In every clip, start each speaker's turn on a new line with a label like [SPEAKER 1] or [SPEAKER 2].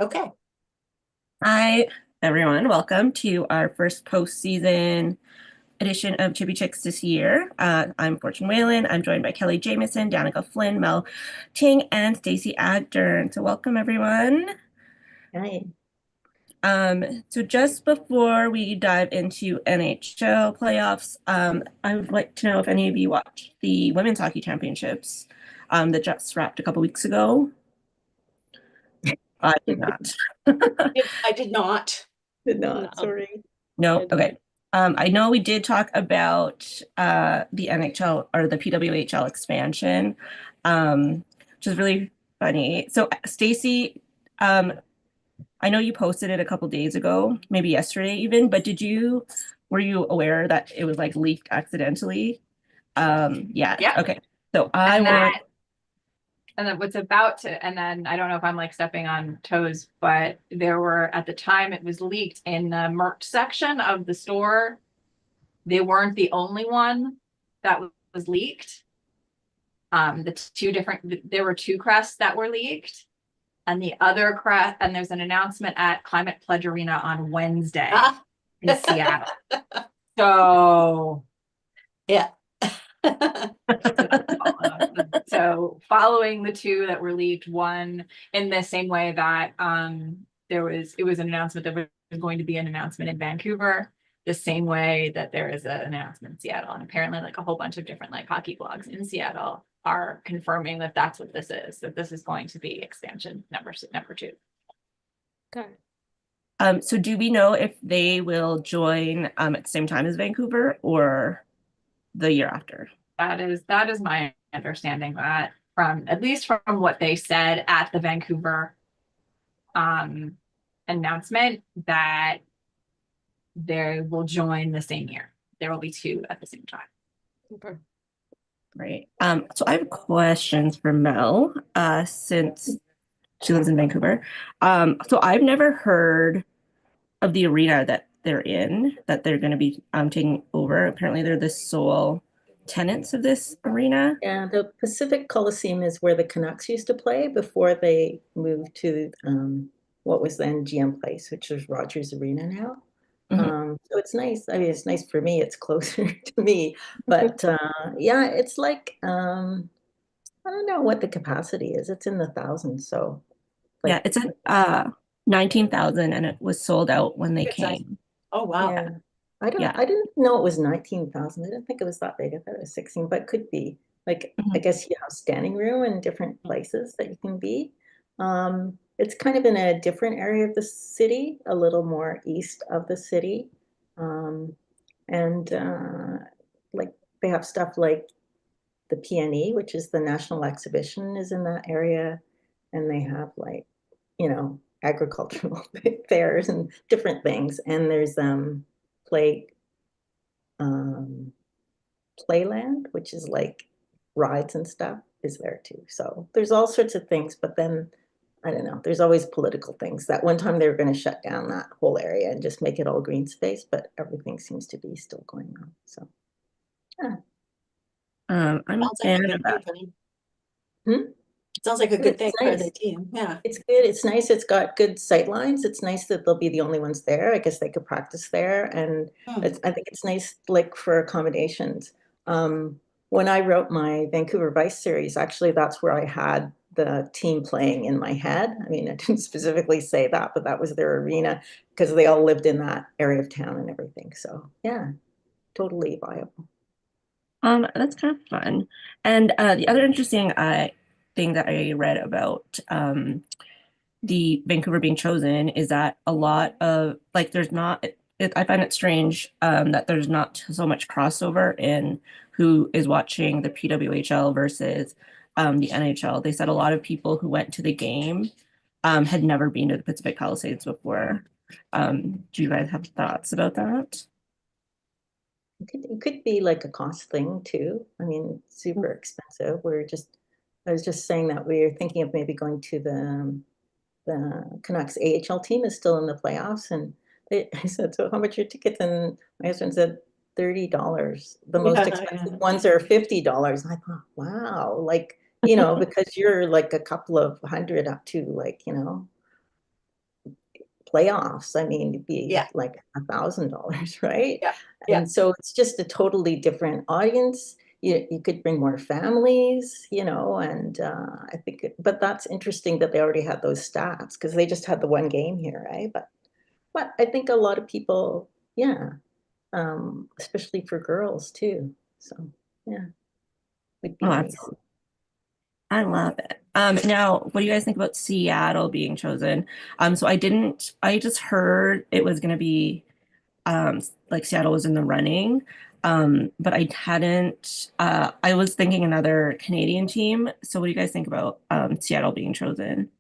[SPEAKER 1] Okay.
[SPEAKER 2] Hi, everyone. Welcome to our first postseason edition of Chippy Chicks this year. I'm Fortune Whalen. I'm joined by Kelly Jamieson, Danica Flynn, Mel Ting, and Stacey Adern. So welcome, everyone.
[SPEAKER 1] Right.
[SPEAKER 2] So just before we dive into NHL playoffs, I would like to know if any of you watched the Women's Hockey Championships that just wrapped a couple weeks ago. I did not.
[SPEAKER 1] I did not. Did
[SPEAKER 3] No,
[SPEAKER 1] not. Sorry.
[SPEAKER 2] No?
[SPEAKER 3] I
[SPEAKER 2] Okay.
[SPEAKER 3] didn't.
[SPEAKER 2] I know we did talk about the NHL or the PWHL expansion, which is really funny. So, Stacy, um, I know you posted it a couple days ago, maybe yesterday even, but were you aware that it was like leaked accidentally? Yeah.
[SPEAKER 4] Yeah.
[SPEAKER 2] Okay. So I
[SPEAKER 4] And
[SPEAKER 2] want,
[SPEAKER 4] then what's about to, and then I don't know if I'm like stepping on toes, but there were at the time it was leaked in the merch section of the store. They weren't the only one that was leaked. There were two crests that were leaked, and the other crest, and there's an announcement at Climate Pledge Arena on Wednesday in Seattle. So
[SPEAKER 1] Yeah.
[SPEAKER 4] So following the two that were leaked, one in the same way that it was an announcement that was going to be an announcement in Vancouver, the same way that there is an announcement in Seattle. And apparently like a whole bunch of different like hockey blogs in Seattle are confirming that that's what this is, that this is going to be expansion number two.
[SPEAKER 3] Okay.
[SPEAKER 2] so do we know if they will join at the same time as Vancouver or the year after?
[SPEAKER 4] That is my understanding, that from at least from what they said at the Vancouver announcement, that they will join the same year. There will be two at the same time.
[SPEAKER 3] Okay.
[SPEAKER 2] Right. So I have questions for Mel, since she lives in Vancouver. So I've never heard of the arena that they're in, that they're going to be taking over. Apparently, they're the sole tenants of this arena.
[SPEAKER 1] Yeah, the Pacific Coliseum is where the Canucks used to play before they moved to what was then GM Place, which is Rogers Arena now.
[SPEAKER 2] Mhm.
[SPEAKER 1] So it's nice. I mean, it's nice for me. It's closer to me. But yeah, it's like I don't know what the capacity is. It's in the thousands. So
[SPEAKER 2] Yeah,
[SPEAKER 1] like
[SPEAKER 2] it's at 19,000 and it was sold out when they
[SPEAKER 1] good size.
[SPEAKER 2] came.
[SPEAKER 1] Oh wow. Yeah.
[SPEAKER 2] Yeah.
[SPEAKER 1] I didn't know it was 19,000. I didn't think it was that big. I thought it was 16, but could be. Like I
[SPEAKER 2] Mhm.
[SPEAKER 1] guess you have standing room in different places that you can be. It's kind of in a different area of the city, a little more east of the city. Um, and like they have stuff like the PNE, which is the National Exhibition, is in that area. And they have like, agricultural fairs and different things. And there's play um, Playland, which is like rides and stuff, is there too. So there's all sorts of things, but then I don't know, there's always political things. That one time they were going to shut down that whole area and just make it all green space, but everything seems to be still going on. So yeah.
[SPEAKER 2] I'm a
[SPEAKER 5] Sounds like a
[SPEAKER 2] fan
[SPEAKER 5] good
[SPEAKER 2] of
[SPEAKER 5] thing
[SPEAKER 2] that.
[SPEAKER 5] for them.
[SPEAKER 1] Hmm?
[SPEAKER 5] Sounds like a good
[SPEAKER 1] It's
[SPEAKER 5] thing for
[SPEAKER 1] nice.
[SPEAKER 5] the team. Yeah.
[SPEAKER 1] It's good. It's nice. It's got good sight lines. It's nice that they'll be the only ones there. I guess they could practice there. And
[SPEAKER 5] Hmm.
[SPEAKER 1] I think it's nice, like for accommodations. When I wrote my Vancouver Vice series, actually, that's where I had the team playing in my head. I mean, I didn't specifically say that, but that was their arena because they all lived in that area of town and everything. So yeah, totally viable.
[SPEAKER 2] That's kind of fun. And the other interesting thing that I read about the Vancouver being chosen is that a lot of like there's not I find it strange that there's not so much crossover in who is watching the PWHL versus the NHL. They said a lot of people who went to the game had never been to the Pacific Palisades before. Do you guys have thoughts about that?
[SPEAKER 1] It could be like a cost thing too. I mean, super expensive. I was just saying that we're thinking of maybe going to the Canucks AHL team is still in the playoffs. And I said, so how much are your tickets? And my husband said, $30. The most expensive ones are $50. And I thought, wow, like, because you're like a couple of hundred up to like, playoffs, I mean, it'd be
[SPEAKER 5] Yeah.
[SPEAKER 1] like $1,000, right?
[SPEAKER 5] Yeah, yeah.
[SPEAKER 1] And so it's just a totally different audience. You could bring more families, you know, and I think, but that's interesting that they already had those stats because they just had the one game here, right? But I think a lot of people, yeah, especially for girls too. So yeah, would be
[SPEAKER 2] Oh,
[SPEAKER 1] nice.
[SPEAKER 2] I love it. Now, what do you guys think about Seattle being chosen? So I just heard it was going to be, like Seattle was in the running. But I was thinking another Canadian team. So what do you guys think about, Seattle being chosen?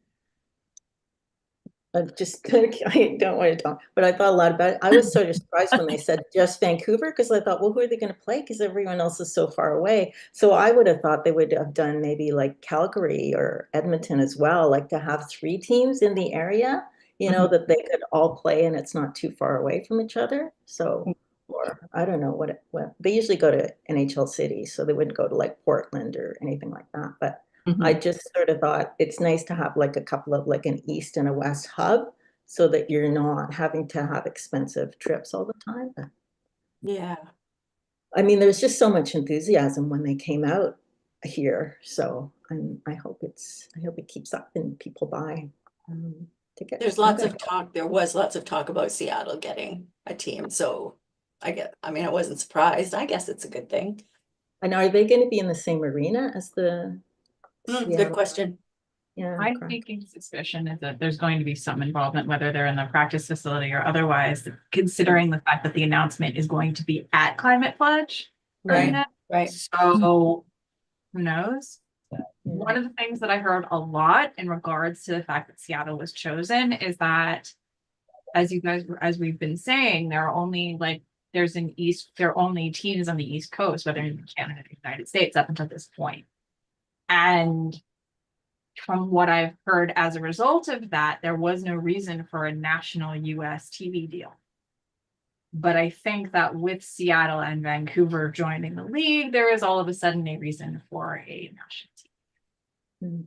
[SPEAKER 1] I just I don't want to talk, but I thought a lot about it. I was sort of surprised when they said just Vancouver because I thought, well, who are they going to play? Because everyone else is so far away. So I would have thought they would have done maybe like Calgary or Edmonton as well, like to have 3 teams in the area, you know, that they could all play and it's not too far away from each other. So, or I don't know what they usually go to NHL cities, so they wouldn't go to like Portland or anything like that. But I just sort of thought it's nice to have like a couple of like an east and a west hub so that you're not having to have expensive trips all the time. But,
[SPEAKER 5] Yeah.
[SPEAKER 1] I mean, there's just so much enthusiasm when they came out here. So I hope it keeps up and people buy tickets.
[SPEAKER 5] There was lots of talk about Seattle getting a team, so I mean, I wasn't surprised. I guess it's a good thing.
[SPEAKER 1] And are they going to be in the same arena as the
[SPEAKER 5] Good
[SPEAKER 1] Seattle?
[SPEAKER 5] question.
[SPEAKER 1] Yeah,
[SPEAKER 4] My
[SPEAKER 1] correct.
[SPEAKER 4] thinking suspicion is that there's going to be some involvement, whether they're in the practice facility or otherwise, considering the fact that the announcement is going to be at Climate Pledge Arena.
[SPEAKER 5] Right.
[SPEAKER 4] So who knows?
[SPEAKER 1] Yeah.
[SPEAKER 4] One of the things that I heard a lot in regards to the fact that Seattle was chosen is that, as we've been saying, there are only teams on the East Coast, whether in Canada or the United States, up until this point. And from what I've heard as a result of that, there was no reason for a national US TV deal. But I think that with Seattle and Vancouver joining the league, there is all of a sudden a reason for a national TV.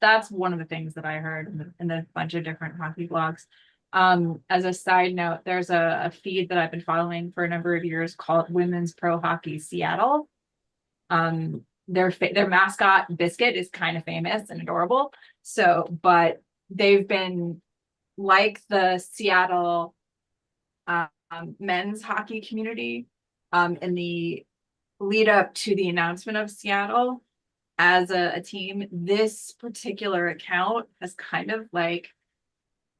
[SPEAKER 4] That's one of the things that I heard in a bunch of different hockey blogs. As a side note, there's a feed that I've been following for a number of years called Women's Pro Hockey Seattle. Their mascot Biscuit is kind of famous and adorable. So, but they've been like the Seattle men's hockey community in the lead up to the announcement of Seattle as a team. This particular account has kind of like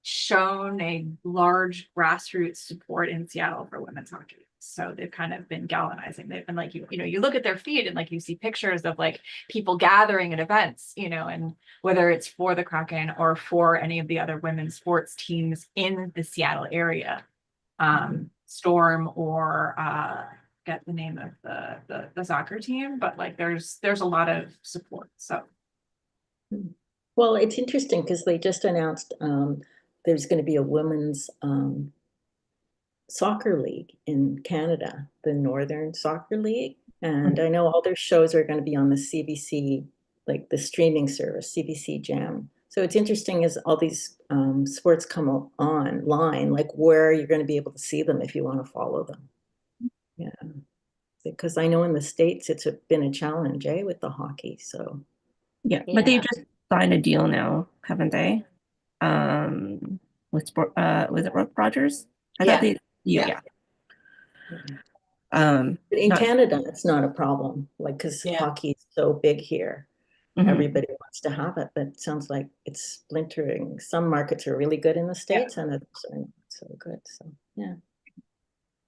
[SPEAKER 4] shown a large grassroots support in Seattle for women's hockey. So they've kind of been galvanizing. They've been like, you know, you look at their feed and like you see pictures of like people gathering at events, you know, and whether it's for the Kraken or for any of the other women's sports teams in the Seattle area, Storm or get the name of the soccer team, but like there's a lot of support. So
[SPEAKER 1] well, it's interesting because they just announced there's going to be a women's soccer league in Canada, the Northern Soccer League. And I know all their shows are going to be on the CBC, like the streaming service, CBC Jam. So it's interesting as all these sports come online, like where you're going to be able to see them if you want to follow them. Yeah. Because I know in the States it's been a challenge, with the hockey. So
[SPEAKER 2] Yeah, but they just signed a deal now, haven't they? With was it Rogers? I thought they, yeah.
[SPEAKER 1] But in
[SPEAKER 2] Not-
[SPEAKER 1] Canada, it's not a problem, like because hockey is so big here. Everybody wants to have it, but it sounds like it's splintering. Some markets are really good in the States and others are not so good. So yeah.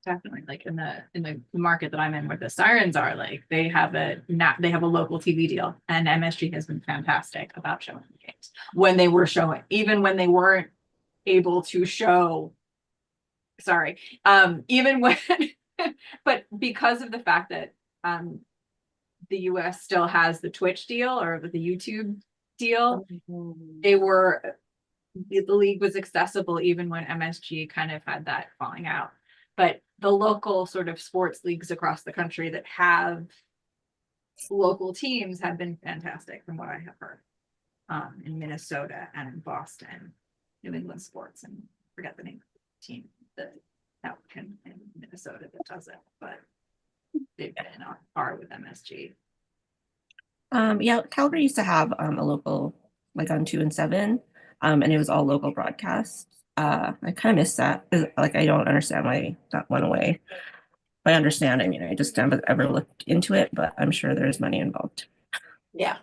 [SPEAKER 4] Definitely, like in the market that I'm in, where the Sirens are, like they have a local TV deal, and MSG has been fantastic about showing the games when they were showing, even when they weren't able to show. Sorry, even when, but because of the fact that the US still has the Twitch deal or the YouTube deal, the league was accessible even when MSG kind of had that falling out. But the local sort of sports leagues across the country that have local teams have been fantastic from what I have heard, in Minnesota and in Boston. New England sports, and forget the name of the team that in Minnesota that does it, but they've been on par with MSG.
[SPEAKER 2] Yeah, Calgary used to have a local, like on 2 and 7, and it was all local broadcasts. I kind of miss that. Like, I don't understand why that went away. I understand. I mean, I just haven't ever looked into it, but I'm sure there's money involved.
[SPEAKER 5] Yeah.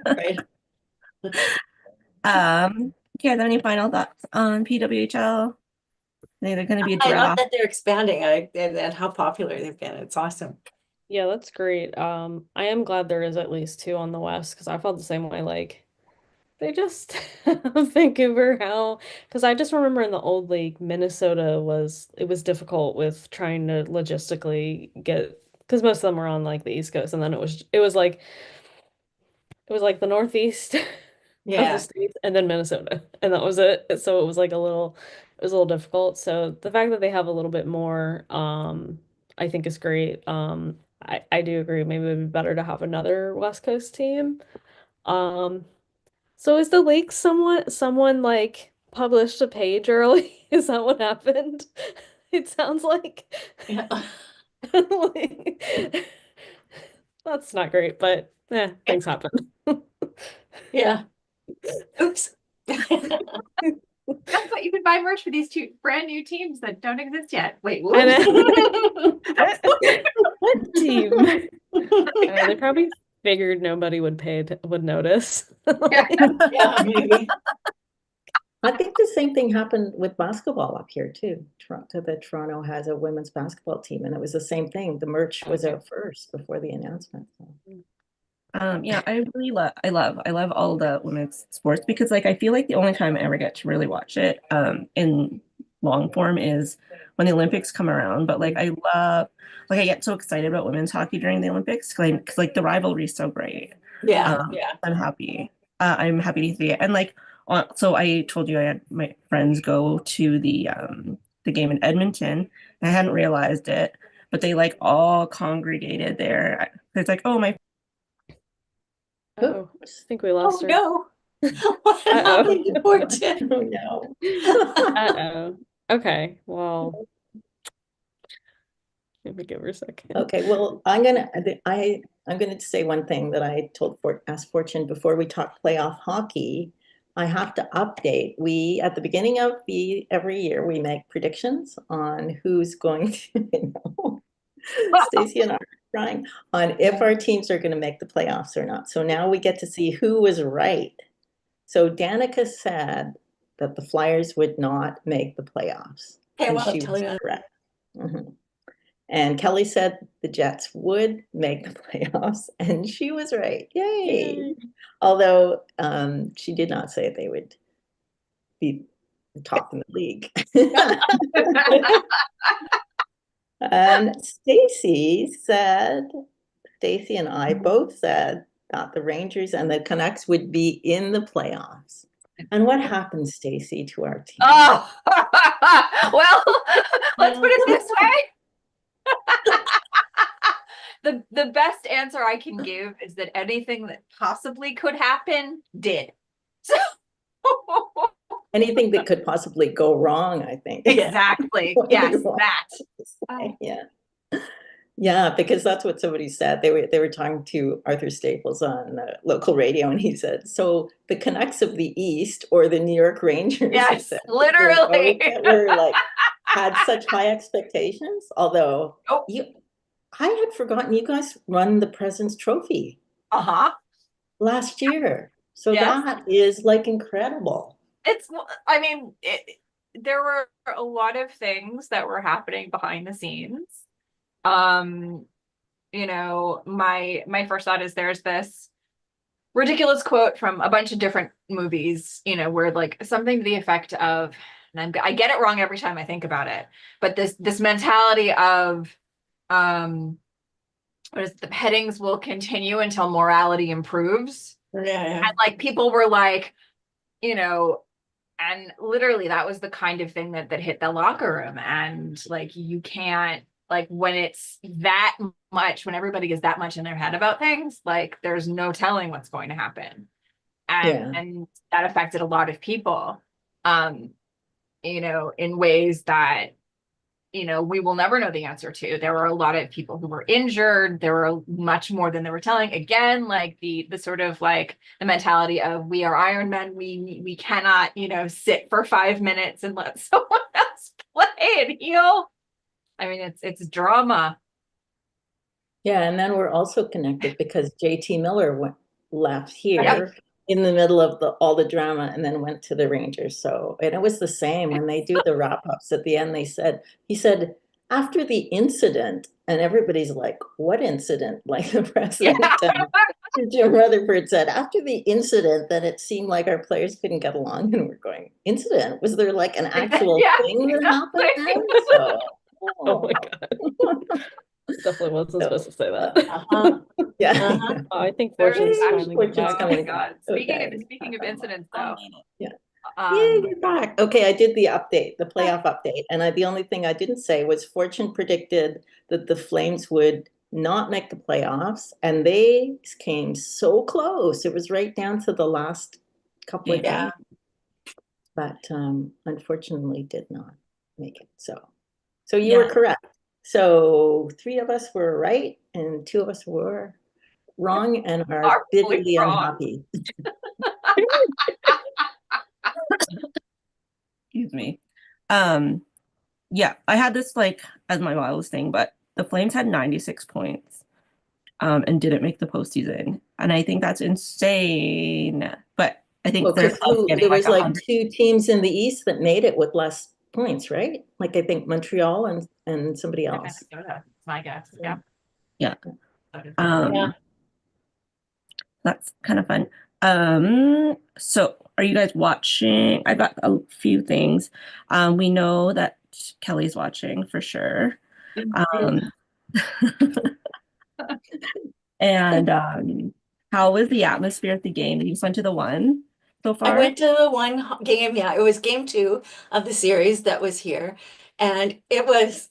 [SPEAKER 5] Right.
[SPEAKER 2] Okay, are there any final thoughts on PWHL? They're going to be a
[SPEAKER 5] I love
[SPEAKER 2] draft.
[SPEAKER 5] that they're expanding and how popular they've been. It's awesome.
[SPEAKER 3] Yeah, that's great. I am glad there is at least 2 on the West because I felt the same way. Like they just Vancouver, how because I just remember in the old league, Minnesota it was difficult with trying to logistically get because most of them were on like the East Coast, and then it was like the Northeast of
[SPEAKER 5] Yeah.
[SPEAKER 3] the states and then Minnesota, and that was it. So it was like it was a little difficult. So the fact that they have a little bit more, I think is great. I do agree. Maybe it would be better to have another West Coast team. Um, so is the league someone like published a page early? Is that what happened? It sounds like
[SPEAKER 5] Yeah.
[SPEAKER 3] like, that's not great, but things happen.
[SPEAKER 5] Yeah. Oops.
[SPEAKER 4] Guess what? You can buy merch for these 2 brand new teams that don't exist yet. Wait,
[SPEAKER 3] I
[SPEAKER 4] what?
[SPEAKER 3] know. What team? They probably figured nobody would notice.
[SPEAKER 5] Yeah, maybe.
[SPEAKER 1] I think the same thing happened with basketball up here too. Toronto has a women's basketball team, and it was the same thing. The merch was
[SPEAKER 3] Okay.
[SPEAKER 1] out first before the announcement. So.
[SPEAKER 2] Yeah, I really love all the women's sports because like I feel like the only time I ever get to really watch it in long form is when the Olympics come around. But like I get so excited about women's hockey during the Olympics because like the rivalry is so great.
[SPEAKER 5] Yeah. Yeah.
[SPEAKER 2] I'm happy. I'm happy to see it. And like so I told you I had my friends go to the game in Edmonton. I hadn't realized it, but they like all congregated there. It's like, oh, my
[SPEAKER 3] Oh, I think we
[SPEAKER 5] Oh
[SPEAKER 3] lost her.
[SPEAKER 5] no. What happened to poor Jen?
[SPEAKER 1] Oh no.
[SPEAKER 3] Uh-oh. Okay, well, let me give her a second.
[SPEAKER 1] Okay, well, I'm gonna say one thing that I asked Fortune before we talk playoff hockey. I have to update. We at the beginning of every year we make predictions on who's going to, you know, Stacy and I are trying on if our teams are going to make the playoffs or not. So now we get to see who was right. So Danica said that the Flyers would not make the playoffs,
[SPEAKER 5] Okay,
[SPEAKER 1] and
[SPEAKER 5] well,
[SPEAKER 1] she
[SPEAKER 5] tell
[SPEAKER 1] was
[SPEAKER 5] you that.
[SPEAKER 1] correct. Mhm. And Kelly said the Jets would make the playoffs, and she was right. Yay! Although she did not say they would be the top in the league. And Stacy and I both said that the Rangers and the Canucks would be in the playoffs. And what happened, Stacy, to our team?
[SPEAKER 4] Oh, well, let's put it this way. The best answer I can give is that anything that possibly could happen did. So
[SPEAKER 1] Anything that could possibly go wrong, I think.
[SPEAKER 4] exactly. Yes, that.
[SPEAKER 1] Yeah. Yeah, because that's what somebody said. They were talking to Arthur Staples on the local radio, and he said, "So the Canucks of the East or the New York Rangers?"
[SPEAKER 4] Yes,
[SPEAKER 1] said,
[SPEAKER 4] literally.
[SPEAKER 1] were like had such high expectations. Although
[SPEAKER 4] Oh.
[SPEAKER 1] I had forgotten you guys won the President's Trophy
[SPEAKER 4] Uh-huh.
[SPEAKER 1] last year, so
[SPEAKER 4] Yes.
[SPEAKER 1] that is like incredible.
[SPEAKER 4] I mean, there were a lot of things that were happening behind the scenes. You know, my first thought is there's this ridiculous quote from a bunch of different movies, you know, where like something to the effect of, and I get it wrong every time I think about it, but this mentality of what is it, the headings will continue until morality improves.
[SPEAKER 5] Yeah.
[SPEAKER 4] And like people were like, you know, and literally that was the kind of thing that hit the locker room. And like you can't, like when it's that much, when everybody is that much in their head about things, like there's no telling what's going to happen.
[SPEAKER 1] Yeah.
[SPEAKER 4] And that affected a lot of people, you know, in ways that, you know, we will never know the answer to. There were a lot of people who were injured. There were much more than they were telling. Again, like the sort of like the mentality of we are Iron Men. We cannot, you know, sit for 5 minutes and let someone else play and heal. I mean, it's drama.
[SPEAKER 1] Yeah, and then we're also connected because JT Miller left here
[SPEAKER 4] Right.
[SPEAKER 1] in the middle of all the drama and then went to the Rangers. So, and it was the same when they do the wrap-ups at the end, he said, after the incident, and everybody's like, what incident? Like the president, Jim Rutherford said, after the incident, that it seemed like our players couldn't get along, and we're going, incident? Was there like an actual
[SPEAKER 4] Yeah,
[SPEAKER 1] thing that happened then? So,
[SPEAKER 3] Oh my God. Definitely wasn't supposed to say that.
[SPEAKER 1] yeah.
[SPEAKER 5] Uh-huh.
[SPEAKER 3] Oh, I think
[SPEAKER 4] There's
[SPEAKER 3] Fortune's
[SPEAKER 4] actually-
[SPEAKER 3] finally
[SPEAKER 1] Fortune's
[SPEAKER 3] back.
[SPEAKER 4] Oh my
[SPEAKER 1] coming
[SPEAKER 4] God.
[SPEAKER 1] back. Okay.
[SPEAKER 4] Speaking of incidents though.
[SPEAKER 1] Yeah. Yeah, you're back. Okay, I did the update, the playoff update, and the only thing I didn't say was Fortune predicted that the Flames would not make the playoffs, and they came so close. It was right down to the last couple of
[SPEAKER 5] Yeah.
[SPEAKER 1] games, but unfortunately did not make it. So you were
[SPEAKER 5] Yeah.
[SPEAKER 1] correct. So 3 of us were right, and 2 of us were wrong, and are
[SPEAKER 4] Horribly
[SPEAKER 1] bitterly
[SPEAKER 4] wrong.
[SPEAKER 1] unhappy.
[SPEAKER 2] Excuse me. Yeah, I had this like as my wildest thing, but the Flames had 96 points and didn't make the postseason. And I think that's insane. But I think
[SPEAKER 1] Well,
[SPEAKER 2] they're
[SPEAKER 1] because
[SPEAKER 2] close getting
[SPEAKER 1] there
[SPEAKER 2] like
[SPEAKER 1] was like
[SPEAKER 2] 100.
[SPEAKER 1] 2 teams in the East that made it with less points, right? Like I think Montreal and somebody else.
[SPEAKER 4] Minnesota, it's my guess. Yeah.
[SPEAKER 2] Yeah.
[SPEAKER 5] Yeah.
[SPEAKER 2] That's kind of fun. So are you guys watching? I got a few things. We know that Kelly's watching for sure. Um, and how was the atmosphere at the game? You just went to the one so
[SPEAKER 5] I
[SPEAKER 2] far?
[SPEAKER 5] went to the one game, yeah, it was game 2 of the series that was here, and it was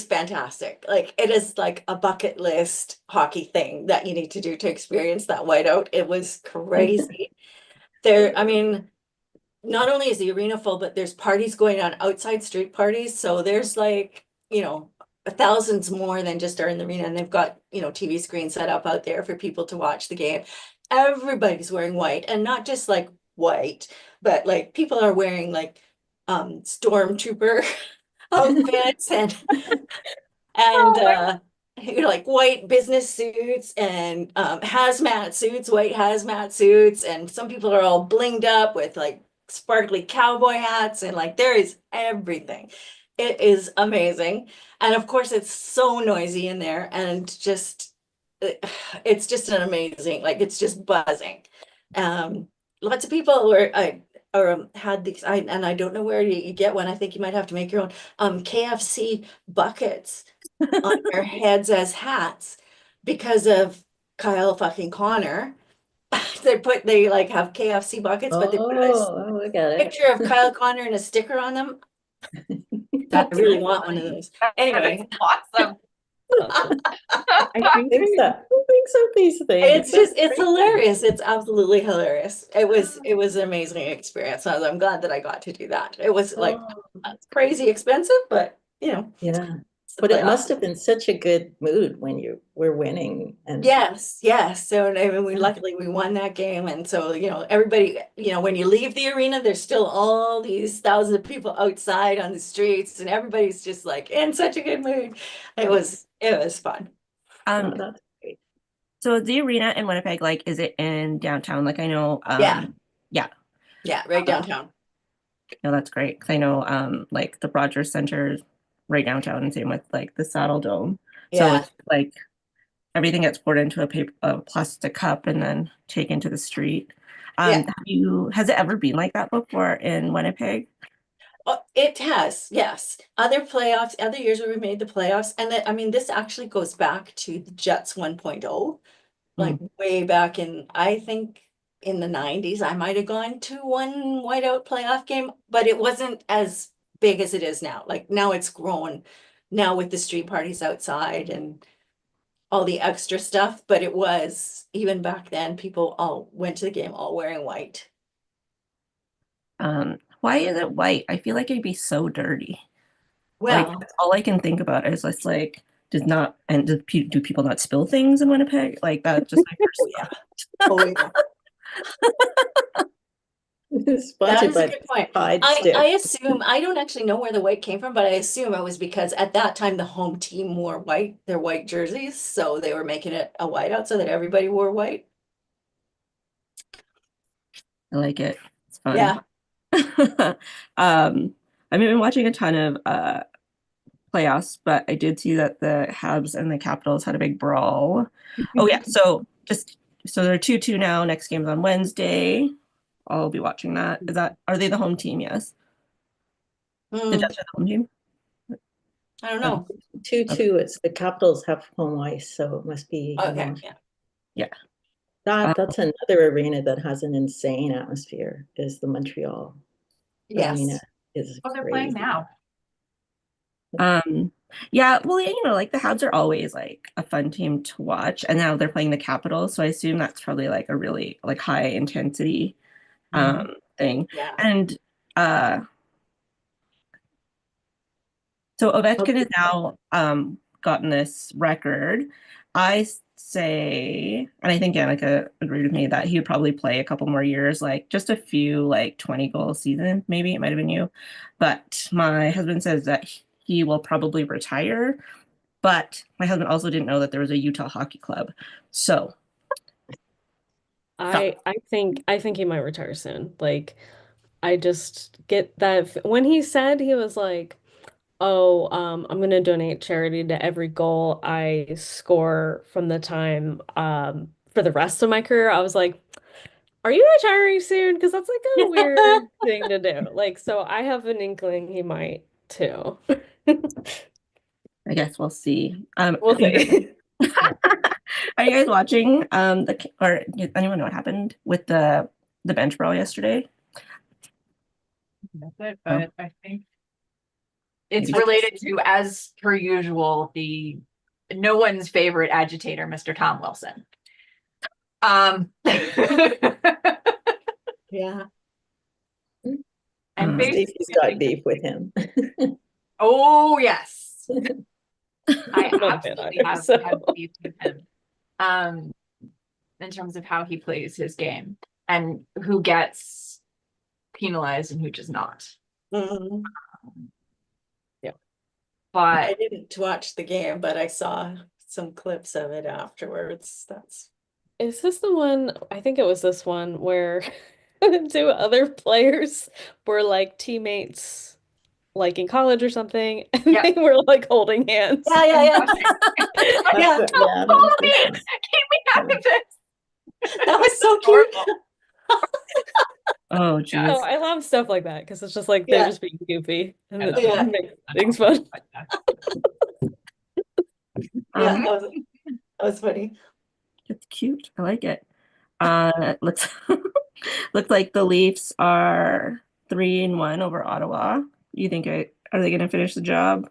[SPEAKER 5] fantastic. Like it is like a bucket list hockey thing that you need to do to experience that whiteout. It was crazy. I mean, not only is the arena full, but there's parties going on outside, street parties. So there's like, you know, thousands more than just are in the arena, and they've got, you know, TV screens set up out there for people to watch the game. Everybody's wearing white, and not just like white, but like people are wearing like stormtrooper outfits and you know, like white business suits and hazmat suits, white hazmat suits, and some people are all blinged up with like sparkly cowboy hats, and like there is everything. It is amazing. And of course it's so noisy in there, and just it's just an amazing, like it's just buzzing. Lots of people were had these, and I don't know where you get one. I think you might have to make your own KFC buckets on their heads as hats because of Kyle fucking Connor. They like have KFC buckets, but they put a
[SPEAKER 1] Oh, I got it.
[SPEAKER 5] picture of Kyle Connor and a sticker on them. I really want one of those. Anyway,
[SPEAKER 4] Awesome.
[SPEAKER 1] I think so. Who thinks of these things?
[SPEAKER 5] it's hilarious. It's absolutely hilarious. It was an amazing experience. I'm glad that I got to do that. It was like crazy expensive, but you know.
[SPEAKER 1] Yeah.
[SPEAKER 5] It's the
[SPEAKER 1] But it
[SPEAKER 5] playoffs.
[SPEAKER 1] must have been such a good mood when you were winning. And
[SPEAKER 5] Yes. So I mean, luckily we won that game, and so you know everybody. You know, when you leave the arena, there's still all these thousands of people outside on the streets, and everybody's just like in such a good mood. It was fun.
[SPEAKER 1] oh, that's great.
[SPEAKER 2] So the arena in Winnipeg, like, is it in downtown? Like I know,
[SPEAKER 5] Yeah.
[SPEAKER 2] yeah,
[SPEAKER 5] Yeah, right downtown.
[SPEAKER 2] no, that's great. 'Cause I know, like the Rogers Center is right downtown, and same with like the Saddle Dome. So
[SPEAKER 5] Yeah.
[SPEAKER 2] it's like everything gets poured into a plastic cup and then taken to the street.
[SPEAKER 5] Yeah.
[SPEAKER 2] Has it ever been like that before in Winnipeg?
[SPEAKER 5] Oh, it has, yes. Other years where we made the playoffs, and I mean, this actually goes back to the Jets 1.0, like way back in, I think in the 90s, I might have gone to one whiteout playoff game, but it wasn't as big as it is now. Like now it's grown now with the street parties outside, and all the extra stuff, but it was, even back then, people all went to the game all wearing white.
[SPEAKER 2] Why is it white? I feel like it'd be so dirty. Like
[SPEAKER 5] Well,
[SPEAKER 2] that's all I can think about is just like do people not spill things in Winnipeg? Like that's just my first
[SPEAKER 5] oh yeah, oh yeah. That
[SPEAKER 1] Sponsored
[SPEAKER 5] is a
[SPEAKER 1] by
[SPEAKER 5] good point.
[SPEAKER 1] Tide
[SPEAKER 5] I
[SPEAKER 1] Stick.
[SPEAKER 5] assume, I don't actually know where the white came from, but I assume it was because at that time the home team wore white, their white jerseys, so they were making it a whiteout so that everybody wore white.
[SPEAKER 2] I like it. It's fun.
[SPEAKER 5] Yeah.
[SPEAKER 2] I've been watching a ton of playoffs, but I did see that the Habs and the Capitals had a big brawl. Oh yeah, so they're 2-2 now. Next game's on Wednesday. I'll be watching that. Are they the home team? Yes. The Jets are the home team?
[SPEAKER 5] I don't know.
[SPEAKER 1] 2-2, it's the Capitals have home ice, so it must be,
[SPEAKER 5] Okay, yeah.
[SPEAKER 2] Yeah.
[SPEAKER 1] that's another arena that has an insane atmosphere, is the Montreal arena.
[SPEAKER 5] Yes.
[SPEAKER 1] Is
[SPEAKER 4] Oh, they're playing
[SPEAKER 1] crazy.
[SPEAKER 4] now.
[SPEAKER 2] Yeah, well, like the Habs are always like a fun team to watch, and now they're playing the Capitals, so I assume that's probably like a really like high intensity thing.
[SPEAKER 5] Yeah.
[SPEAKER 2] And so Ovechkin has now gotten this record. I say, and I think Annika agreed with me that he would probably play a couple more years, like just a few like 20-goal season, maybe it might have been you. But my husband says that he will probably retire. But my husband also didn't know that there was a Utah Hockey Club. So
[SPEAKER 3] I think he might retire soon. Like I just get that when he said he was like, "Oh, I'm gonna donate charity to every goal I score from the time for the rest of my career." I was like, "Are you retiring soon?" Because that's like a weird thing to do. Like, so I have an inkling he might too.
[SPEAKER 2] I guess we'll see.
[SPEAKER 3] We'll see.
[SPEAKER 2] Are you guys watching or did anyone know what happened with the bench brawl yesterday?
[SPEAKER 4] That's it,
[SPEAKER 2] Oh.
[SPEAKER 4] but I think it's
[SPEAKER 2] Maybe.
[SPEAKER 4] related to, as per usual, the no one's favorite agitator, Mr. Tom Wilson.
[SPEAKER 5] Yeah.
[SPEAKER 4] And
[SPEAKER 1] Stacey's got beef with him.
[SPEAKER 4] oh yes, I
[SPEAKER 3] I'm not a fan
[SPEAKER 4] absolutely
[SPEAKER 3] either,
[SPEAKER 4] have
[SPEAKER 3] so.
[SPEAKER 4] beef with him. In terms of how he plays his game and who gets penalized and who does not.
[SPEAKER 5] Mhm.
[SPEAKER 3] Yeah.
[SPEAKER 5] I
[SPEAKER 4] But
[SPEAKER 5] didn't watch the game, but I saw some clips of it afterwards.
[SPEAKER 3] Is this the one? I think it was this one where two other players were like teammates, like in college or something, and
[SPEAKER 4] Yeah.
[SPEAKER 3] they were like holding hands.
[SPEAKER 5] Yeah, yeah, yeah.
[SPEAKER 1] Yeah,
[SPEAKER 5] Yeah.
[SPEAKER 1] that
[SPEAKER 4] Follow
[SPEAKER 1] was
[SPEAKER 4] me,
[SPEAKER 1] this one.
[SPEAKER 4] keep me out of this.
[SPEAKER 5] That was so cute.
[SPEAKER 4] Adorable.
[SPEAKER 2] Oh,
[SPEAKER 3] Oh,
[SPEAKER 2] geez.
[SPEAKER 3] I love stuff like that because it's just like they're
[SPEAKER 5] Yeah.
[SPEAKER 3] just being goofy and it
[SPEAKER 5] Yeah.
[SPEAKER 3] makes things fun.
[SPEAKER 5] Yeah, that was funny.
[SPEAKER 2] It's cute. I like it. Looks looks like the Leafs are 3-1 over Ottawa. You think are they going to finish the job?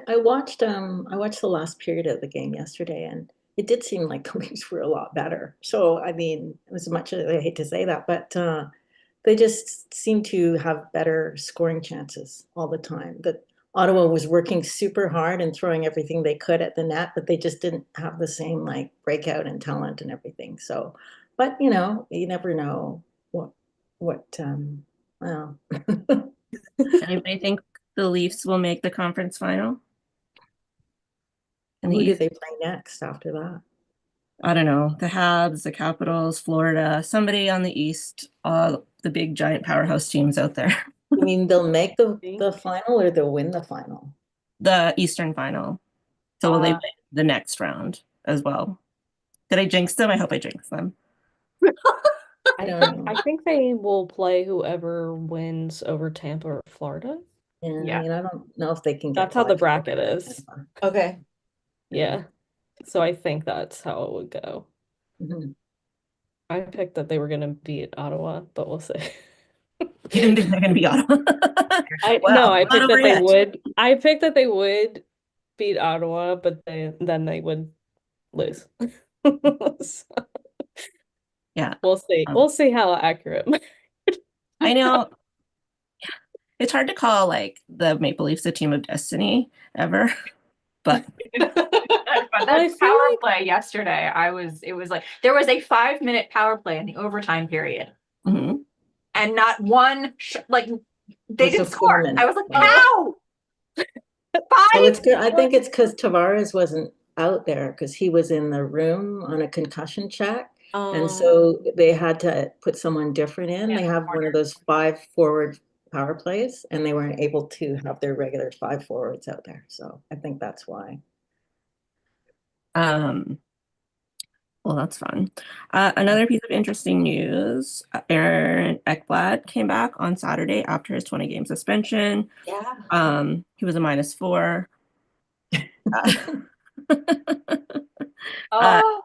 [SPEAKER 1] I watched the last period of the game yesterday, and it did seem like the Leafs were a lot better. So I mean, as much as I hate to say that, but they just seem to have better scoring chances all the time. That Ottawa was working super hard and throwing everything they could at the net, but they just didn't have the same like breakout and talent and everything. So, but you never know well.
[SPEAKER 2] Anybody think the Leafs will make the conference final? In the
[SPEAKER 1] Who do
[SPEAKER 2] East?
[SPEAKER 1] they play next after that?
[SPEAKER 2] I don't know. The Habs, the Capitals, Florida, somebody on the East, the big giant powerhouse teams out there.
[SPEAKER 1] I mean, they'll make the final or they'll win the final.
[SPEAKER 2] The Eastern final. So will they win the next round as well? Did I jinx them? I hope I jinxed them.
[SPEAKER 3] I think they will play whoever wins over Tampa or Florida.
[SPEAKER 1] Yeah, I mean, I don't know if they can get
[SPEAKER 3] That's how the
[SPEAKER 1] 5
[SPEAKER 3] bracket is.
[SPEAKER 5] Okay.
[SPEAKER 3] Yeah. So I think that's how it would go.
[SPEAKER 1] Mhm.
[SPEAKER 3] I picked that they were going to beat Ottawa, but we'll see.
[SPEAKER 2] You didn't think they're going to be Ottawa?
[SPEAKER 3] I
[SPEAKER 2] Well,
[SPEAKER 3] no, I
[SPEAKER 2] not
[SPEAKER 3] picked
[SPEAKER 2] over
[SPEAKER 3] that they
[SPEAKER 2] yet.
[SPEAKER 3] would. I picked that they would beat Ottawa, but then they would lose. So,
[SPEAKER 2] Yeah.
[SPEAKER 3] we'll see how accurate.
[SPEAKER 2] I know it's hard to call like the Maple Leafs a team of destiny ever, but
[SPEAKER 4] But
[SPEAKER 3] I
[SPEAKER 4] that
[SPEAKER 3] feel
[SPEAKER 4] power
[SPEAKER 3] like
[SPEAKER 4] play yesterday, it was like there was a 5-minute power play in the overtime period,
[SPEAKER 2] mhm.
[SPEAKER 4] and not one like they
[SPEAKER 1] Was
[SPEAKER 4] didn't
[SPEAKER 1] a
[SPEAKER 4] score.
[SPEAKER 1] 4 minute.
[SPEAKER 4] I was like,
[SPEAKER 1] Yeah.
[SPEAKER 4] how?
[SPEAKER 1] Well, it's
[SPEAKER 4] 5
[SPEAKER 1] good. I think it's because Tavares wasn't out there because he was in the room on a concussion check. And so they had to put someone different in.
[SPEAKER 4] Yeah,
[SPEAKER 1] They have one of those 5 forward power plays, and they weren't able to have their regular 5 forwards out there. So I think that's why.
[SPEAKER 2] Well, that's fun. Another piece of interesting news, Aaron Ekblad came back on Saturday after his 20-game suspension.
[SPEAKER 5] Yeah.
[SPEAKER 2] He was a -4.
[SPEAKER 4] Oh,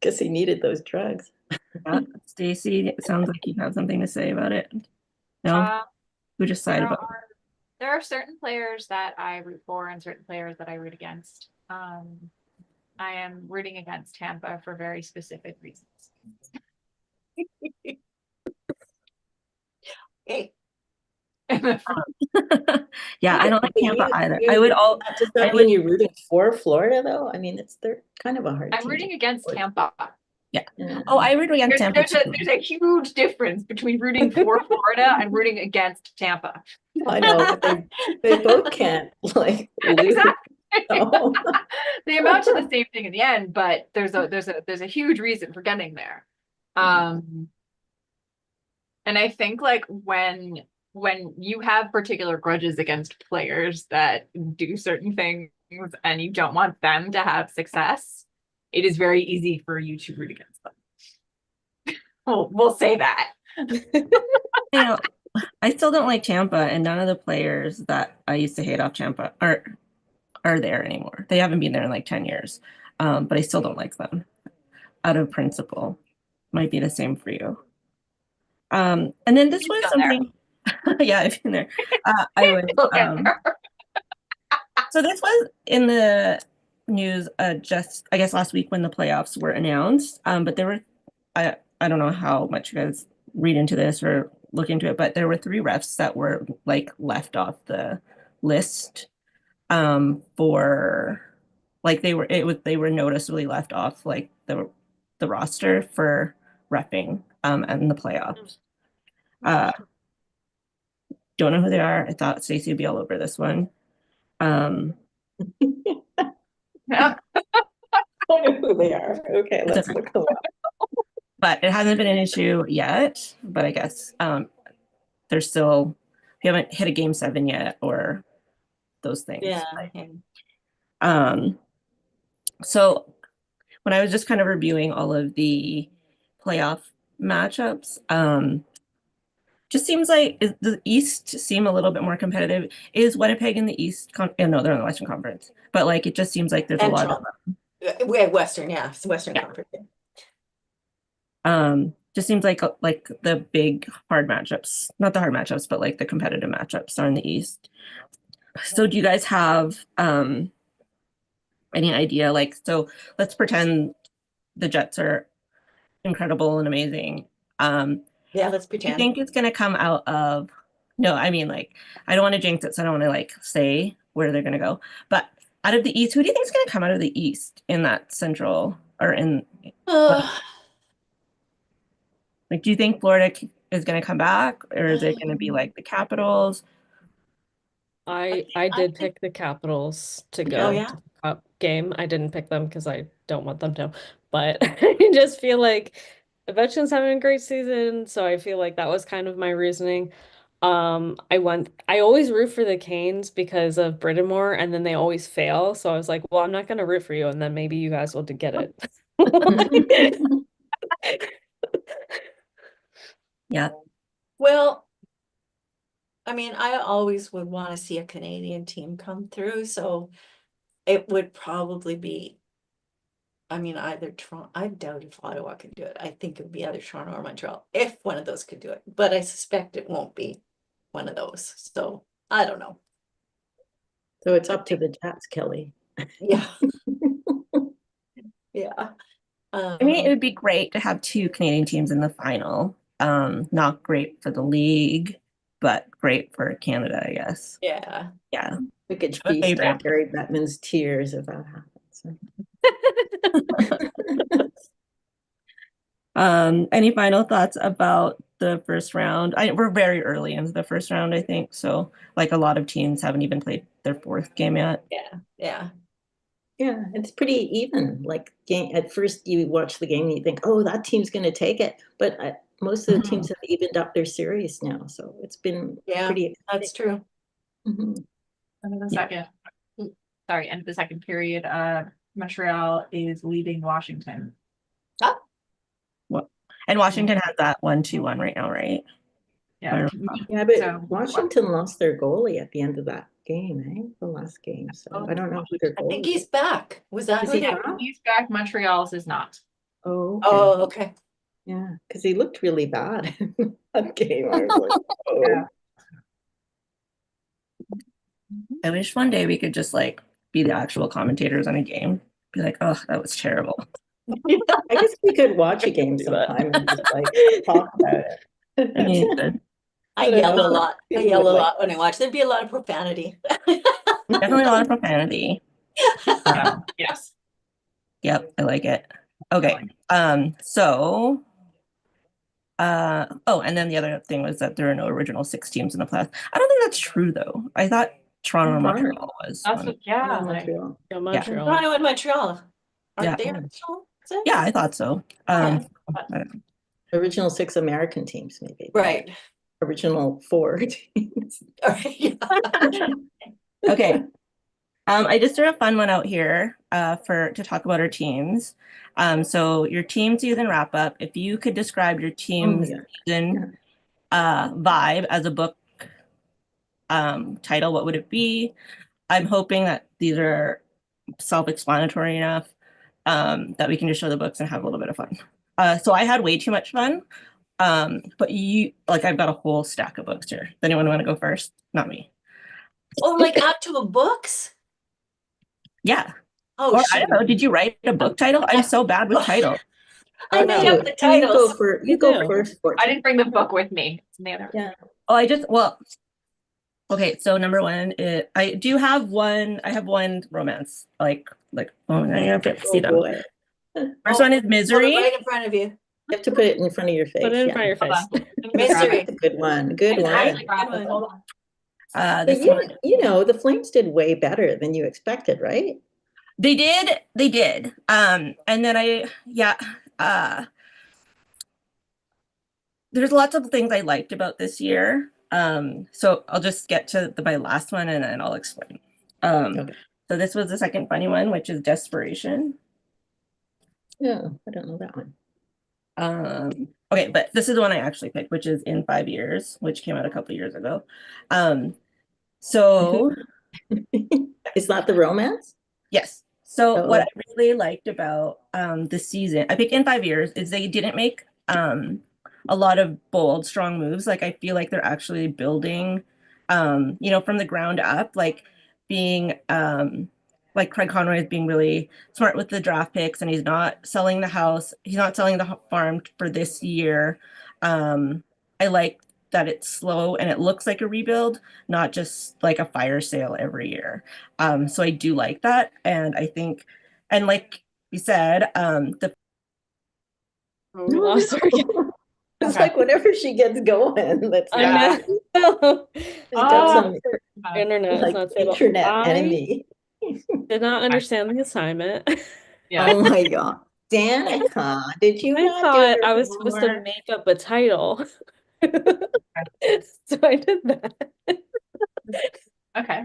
[SPEAKER 1] Guess he needed those drugs.
[SPEAKER 2] Stacy, it sounds like you have something to say about it. No? Who just
[SPEAKER 4] there
[SPEAKER 2] sighed about it?
[SPEAKER 4] are certain players that I root for and certain players that I root against. I am rooting against Tampa for very specific reasons.
[SPEAKER 5] Hey,
[SPEAKER 2] Yeah, I don't like
[SPEAKER 1] But
[SPEAKER 2] Tampa either.
[SPEAKER 1] does that mean you're rooting for Florida though? I mean, they're kind of a hard
[SPEAKER 4] I'm
[SPEAKER 1] team
[SPEAKER 4] rooting
[SPEAKER 1] to
[SPEAKER 4] against
[SPEAKER 1] support.
[SPEAKER 4] Tampa.
[SPEAKER 2] Yeah.
[SPEAKER 1] Yeah.
[SPEAKER 2] Oh, I root against Tampa too.
[SPEAKER 4] There's a huge difference between rooting for Florida and rooting against Tampa.
[SPEAKER 1] I know, but they both can't like lose.
[SPEAKER 4] Exactly.
[SPEAKER 1] So.
[SPEAKER 4] They amount to the same thing in the end, but there's a huge reason for getting there. And I think like when you have particular grudges against players that do certain things and you don't want them to have success, it is very easy for you to root against them. We'll say that.
[SPEAKER 2] You know, I still don't like Tampa, and none of the players that I used to hate off Tampa are there anymore. They haven't been there in like 10 years. But I still don't like them out of principle. Might be the same for you. And then this was something, yeah, I've been there. I was, so this was in the news just, I guess, last week when the playoffs were announced. But there were, I don't know how much you guys read into this or look into it, but there were 3 refs that were like left off the list for like they were noticeably left off like the roster for repping and the playoffs. Don't know who they are. I thought Stacey would be all over this one.
[SPEAKER 1] I know who they are. Okay, let's look them up.
[SPEAKER 2] But it hasn't been an issue yet. But I guess there's still we haven't hit a game 7 yet or those things.
[SPEAKER 5] Yeah.
[SPEAKER 2] So when I was just kind of reviewing all of the playoff matchups, just seems like the East seem a little bit more competitive. Is Winnipeg in the East? No, they're in the Western Conference. But like it just seems like there's a lot of
[SPEAKER 5] We have Western, yeah, it's Western Conference.
[SPEAKER 2] just seems like the big hard matchups, not the hard matchups, but like the competitive matchups are in the East. So do you guys have any idea? Like, so let's pretend the Jets are incredible and amazing.
[SPEAKER 5] Yeah, let's
[SPEAKER 2] Do you
[SPEAKER 5] pretend.
[SPEAKER 2] think it's gonna come out of no, I mean like I don't want to jinx it, so I don't want to like say where they're gonna go. But out of the East, who do you think is gonna come out of the East in that central or in like do you think Florida is gonna come back or is it gonna be like the Capitals?
[SPEAKER 3] I did pick the Capitals to go
[SPEAKER 5] yeah.
[SPEAKER 3] to the Cup game. I didn't pick them because I don't want them to, but I just feel like Ovechkin's having a great season, so I feel like that was kind of my reasoning. I always root for the Canes because of Brittamore, and then they always fail. So I was like, well, I'm not gonna root for you, and then maybe you guys will get it.
[SPEAKER 2] Yeah.
[SPEAKER 5] Well, I mean, I always would want to see a Canadian team come through, so it would probably be, I mean, either Toronto. I doubt if Ottawa can do it. I think it would be either Toronto or Montreal, if one of those could do it. But I suspect it won't be one of those. So I don't know.
[SPEAKER 1] So it's up to the Jets, Kelly.
[SPEAKER 5] Yeah. Yeah.
[SPEAKER 2] I mean, it would be great to have two Canadian teams in the final. Not great for the league, but great for Canada, I guess.
[SPEAKER 5] Yeah.
[SPEAKER 2] Yeah.
[SPEAKER 1] We could
[SPEAKER 2] I'm a
[SPEAKER 1] feast
[SPEAKER 2] favorite.
[SPEAKER 1] on Gary Bettman's tears if that happens.
[SPEAKER 2] Any final thoughts about the first round? We're very early into the first round, I think. So, like, a lot of teams haven't even played their fourth game yet.
[SPEAKER 5] Yeah. Yeah.
[SPEAKER 1] Yeah, it's pretty even. Like at first, you watch the game and you think, "Oh, that team's going to take it," but most of the teams have evened up their series now, so it's been pretty.
[SPEAKER 5] That's true.
[SPEAKER 1] Mhm.
[SPEAKER 4] End of the second. Sorry, end of the second period. Montreal is leading Washington.
[SPEAKER 2] And Washington has that 1-2-1 right now, right?
[SPEAKER 4] Yeah.
[SPEAKER 1] Yeah, but
[SPEAKER 4] So,
[SPEAKER 1] Washington lost their goalie at the end of that game, eh? The last game, so I don't know who their
[SPEAKER 5] I
[SPEAKER 1] goalie
[SPEAKER 5] think
[SPEAKER 1] is.
[SPEAKER 5] he's back. Was that
[SPEAKER 1] Is
[SPEAKER 5] who
[SPEAKER 1] he
[SPEAKER 5] they-
[SPEAKER 1] back?
[SPEAKER 4] he's back. Montreal's is not.
[SPEAKER 1] Oh, okay.
[SPEAKER 5] Oh, okay.
[SPEAKER 1] Yeah, because he looked really bad in that game. I was like, oh.
[SPEAKER 4] Yeah.
[SPEAKER 2] I wish one day we could just like be the actual commentators on a game. Be like, oh, that was terrible.
[SPEAKER 1] I guess we could watch a game
[SPEAKER 3] Do that.
[SPEAKER 1] sometime and just like talk about it.
[SPEAKER 2] I mean, the-
[SPEAKER 5] I
[SPEAKER 1] I don't
[SPEAKER 5] yell
[SPEAKER 1] know.
[SPEAKER 5] a lot. I
[SPEAKER 1] People
[SPEAKER 5] yell a
[SPEAKER 1] would like
[SPEAKER 5] lot when I watch. There'd be a lot of profanity.
[SPEAKER 2] definitely a lot of profanity.
[SPEAKER 4] Yes.
[SPEAKER 2] Yep, I like it. Okay. So oh, and then the other thing was that there are no original six teams in the playoffs. I don't think that's true though. I thought Toronto and
[SPEAKER 1] Toronto.
[SPEAKER 2] Montreal was
[SPEAKER 4] That's
[SPEAKER 2] one.
[SPEAKER 4] what, yeah.
[SPEAKER 1] Montreal.
[SPEAKER 3] Yeah, Montreal.
[SPEAKER 5] Toronto and Montreal. Aren't
[SPEAKER 2] Yeah.
[SPEAKER 5] they original six?
[SPEAKER 2] Yeah, I thought so.
[SPEAKER 5] Yeah.
[SPEAKER 2] I don't know.
[SPEAKER 1] Original 6 American teams, maybe.
[SPEAKER 5] Right.
[SPEAKER 1] Original 4 teams.
[SPEAKER 5] All right.
[SPEAKER 2] Okay. I just threw a fun one out here to talk about our teams. So your team season wrap up. If you could describe your team's season vibe as a book title, what would it be? I'm hoping that these are self-explanatory enough that we can just show the books and have a little bit of fun. So I had way too much fun. But I've got a whole stack of books here. Does anyone want to go first? Not me.
[SPEAKER 5] Oh, like actual books?
[SPEAKER 2] Yeah.
[SPEAKER 5] Oh,
[SPEAKER 2] Or I
[SPEAKER 5] shit.
[SPEAKER 2] don't know. Did you write a book title? I'm so bad with titles.
[SPEAKER 5] I
[SPEAKER 3] no.
[SPEAKER 5] made up the
[SPEAKER 1] You
[SPEAKER 5] titles.
[SPEAKER 1] you go
[SPEAKER 3] do.
[SPEAKER 1] first.
[SPEAKER 4] I didn't bring the book with me. It's in the other.
[SPEAKER 1] Yeah.
[SPEAKER 2] Oh, okay. So number one, I do have one. I have one romance. Oh, now you have to see them.
[SPEAKER 1] Boy.
[SPEAKER 2] First one is
[SPEAKER 5] Hold it
[SPEAKER 2] Misery.
[SPEAKER 5] right in front of you.
[SPEAKER 1] You have to put it in front of your face.
[SPEAKER 3] Put it in
[SPEAKER 1] yeah.
[SPEAKER 3] front of your face.
[SPEAKER 4] Hold on.
[SPEAKER 5] Misery.
[SPEAKER 1] That's a good one. Good
[SPEAKER 5] I
[SPEAKER 1] one.
[SPEAKER 5] actually grabbed it. Hold on.
[SPEAKER 1] But
[SPEAKER 2] This one.
[SPEAKER 1] you know, the Flames did way better than you expected, right?
[SPEAKER 2] They did. And then there's lots of things I liked about this year. So I'll just get to my last one and then I'll explain.
[SPEAKER 1] Okay.
[SPEAKER 2] So this was the second funny one, which is Desperation.
[SPEAKER 1] Yeah, I don't know that one.
[SPEAKER 2] Okay, but this is the one I actually picked, which is In 5 Years, which came out a couple years ago. So
[SPEAKER 1] Is that the romance?
[SPEAKER 2] yes. So what
[SPEAKER 1] Oh.
[SPEAKER 2] I really liked about the season, I picked In 5 Years, is they didn't make a lot of bold, strong moves. Like I feel like they're actually building, from the ground up, like being like Craig Conroy is being really smart with the draft picks, and he's not selling the house. He's not selling the farm for this year. I like that it's slow and it looks like a rebuild, not just like a fire sale every year. So I do like that, and I think, and like you said, the
[SPEAKER 3] We lost her again.
[SPEAKER 1] It's
[SPEAKER 4] Okay.
[SPEAKER 1] like whenever she gets going, that's
[SPEAKER 3] I know.
[SPEAKER 1] she's got some
[SPEAKER 3] Internet is
[SPEAKER 1] like
[SPEAKER 3] not stable.
[SPEAKER 1] internet
[SPEAKER 3] I
[SPEAKER 1] enemy.
[SPEAKER 3] did not understand the assignment.
[SPEAKER 4] Yeah.
[SPEAKER 1] Oh my god. Danica, did you
[SPEAKER 3] I
[SPEAKER 1] not
[SPEAKER 3] thought
[SPEAKER 1] do
[SPEAKER 3] I
[SPEAKER 1] your
[SPEAKER 3] was supposed to
[SPEAKER 1] homework?
[SPEAKER 3] make up a title. So I did that.
[SPEAKER 4] Okay.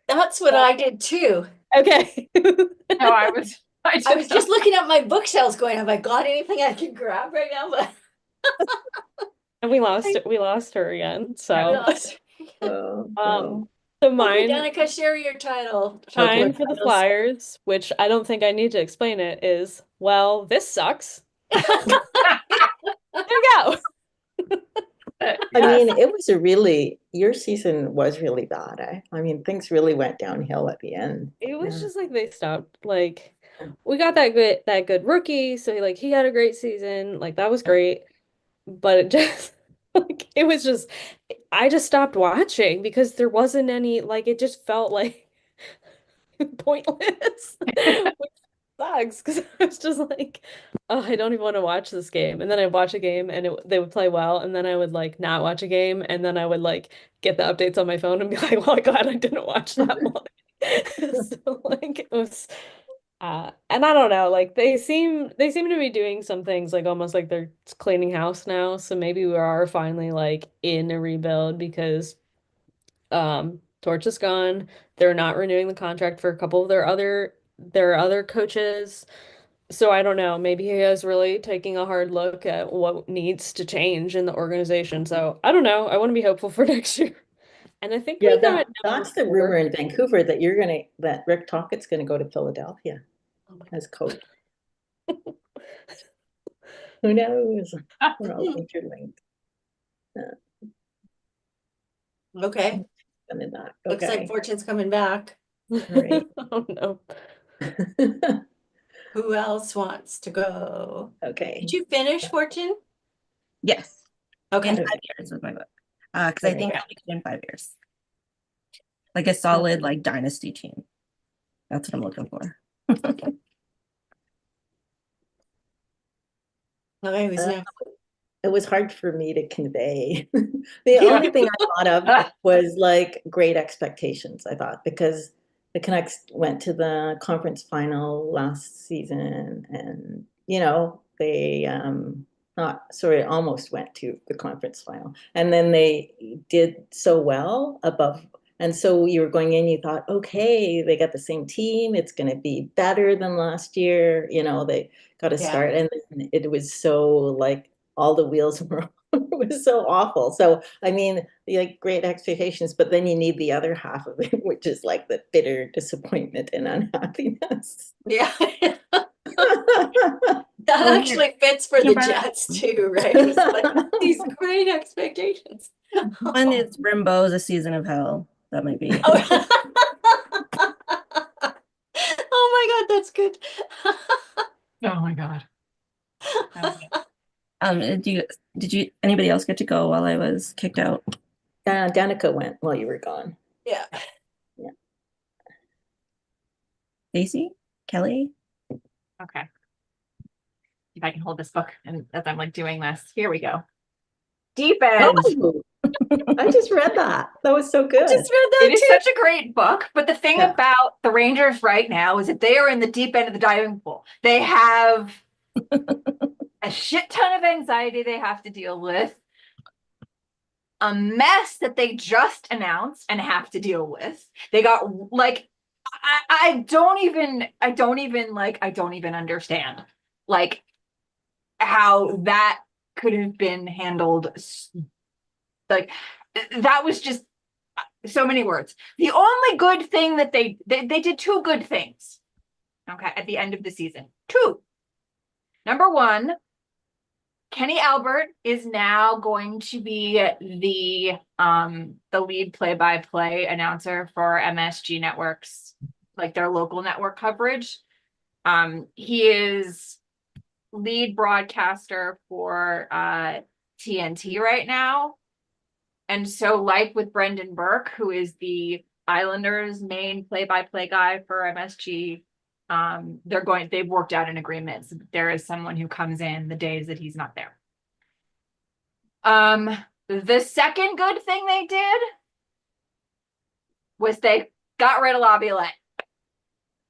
[SPEAKER 5] That's what I did too.
[SPEAKER 3] Okay.
[SPEAKER 4] No, I was
[SPEAKER 5] just looking at my bookshelves going, have I got anything I can grab right now? But
[SPEAKER 3] And we lost her again. So
[SPEAKER 1] Oh,
[SPEAKER 3] so
[SPEAKER 5] Okay,
[SPEAKER 3] mine
[SPEAKER 5] Danica, share your title.
[SPEAKER 3] mine for the Flyers, which I don't think I need to explain it, is well, this sucks. There you go.
[SPEAKER 1] I mean, it was your season was really bad. I mean, things really went downhill at the end.
[SPEAKER 3] It was
[SPEAKER 1] Yeah.
[SPEAKER 3] just like they stopped. Like we got that good rookie, so he had a great season. Like that was great. But it just like it was just I just stopped watching because there wasn't any like it just felt like pointless. Which sucks because I was just like, oh, I don't even want to watch this game. And then I'd watch a game and they would play well, and then I would like not watch a game, and then I would like get the updates on my phone and be like, well, glad I didn't watch that one. So like it was and I don't know, like they seem to be doing some things like almost like they're cleaning house now. So maybe we are finally like in a rebuild because Torch is gone. They're not renewing the contract for a couple of their other coaches. So I don't know. Maybe he is really taking a hard look at what needs to change in the organization. So I don't know. I want to be hopeful for next year. And I think
[SPEAKER 1] Yeah,
[SPEAKER 3] we got
[SPEAKER 1] that's the
[SPEAKER 3] number
[SPEAKER 1] rumor
[SPEAKER 3] 4.
[SPEAKER 1] in Vancouver that Rick Tockett's gonna go to Philadelphia as coach. Who knows? We're all interlinked.
[SPEAKER 5] Okay,
[SPEAKER 1] Coming back.
[SPEAKER 5] looks like
[SPEAKER 1] Okay.
[SPEAKER 5] Fortune's coming back.
[SPEAKER 1] Right.
[SPEAKER 3] Oh no.
[SPEAKER 5] Who else wants to go?
[SPEAKER 1] Okay.
[SPEAKER 5] Did you finish, Fortune?
[SPEAKER 2] Yes.
[SPEAKER 5] Okay.
[SPEAKER 2] In 5 years with my book. Because I think
[SPEAKER 1] Okay.
[SPEAKER 2] I'll be good in 5 years. Like a solid like dynasty team. That's what I'm looking for.
[SPEAKER 5] Okay, who's next?
[SPEAKER 1] It was hard for me to convey. The only thing I thought of was like great expectations, I thought, because the Canucks went to the conference final last season and, they almost went to the conference final. And then they did so well above. And so you were going in, you thought, okay, they got the same team. It's going to be better than last year. They got to
[SPEAKER 5] Yeah.
[SPEAKER 1] start. And then it was so like all the wheels were it was so awful. So I mean, like great expectations, but then you need the other half of it, which is like the bitter disappointment and unhappiness.
[SPEAKER 5] Yeah. That actually fits for the Jets too, right? It's like these great expectations.
[SPEAKER 2] When it's Rimbaud's A Season of Hell, that might be.
[SPEAKER 5] Oh my God, that's good.
[SPEAKER 4] Oh my God.
[SPEAKER 2] Did anybody else get to go while I was kicked out?
[SPEAKER 1] Danica went while you were gone.
[SPEAKER 5] Yeah.
[SPEAKER 2] Stacy? Kelly?
[SPEAKER 4] Okay. If I can hold this book and as I'm like doing this, here we go. Deep End.
[SPEAKER 1] Oh, I just read that. That was so good.
[SPEAKER 5] I just read that
[SPEAKER 4] It is
[SPEAKER 5] too.
[SPEAKER 4] such a great book, but the thing
[SPEAKER 1] Yeah.
[SPEAKER 4] about the Rangers right now is that they are in the deep end of the diving pool. They have a shit ton of anxiety they have to deal with, a mess that they just announced and have to deal with. They got like I don't even understand like how that could have been handled. Like that was just so many words. The only good thing that they did 2 good things. Okay, at the end of the season. 2. Number 1, Kenny Albert is now going to be the lead play-by-play announcer for MSG Networks, like their local network coverage. He is lead broadcaster for TNT right now. And so like with Brendan Burke, who is the Islanders' main play-by-play guy for MSG, they've worked out an agreement. So there is someone who comes in the days that he's not there. The second good thing they did was they got rid of Laviolette.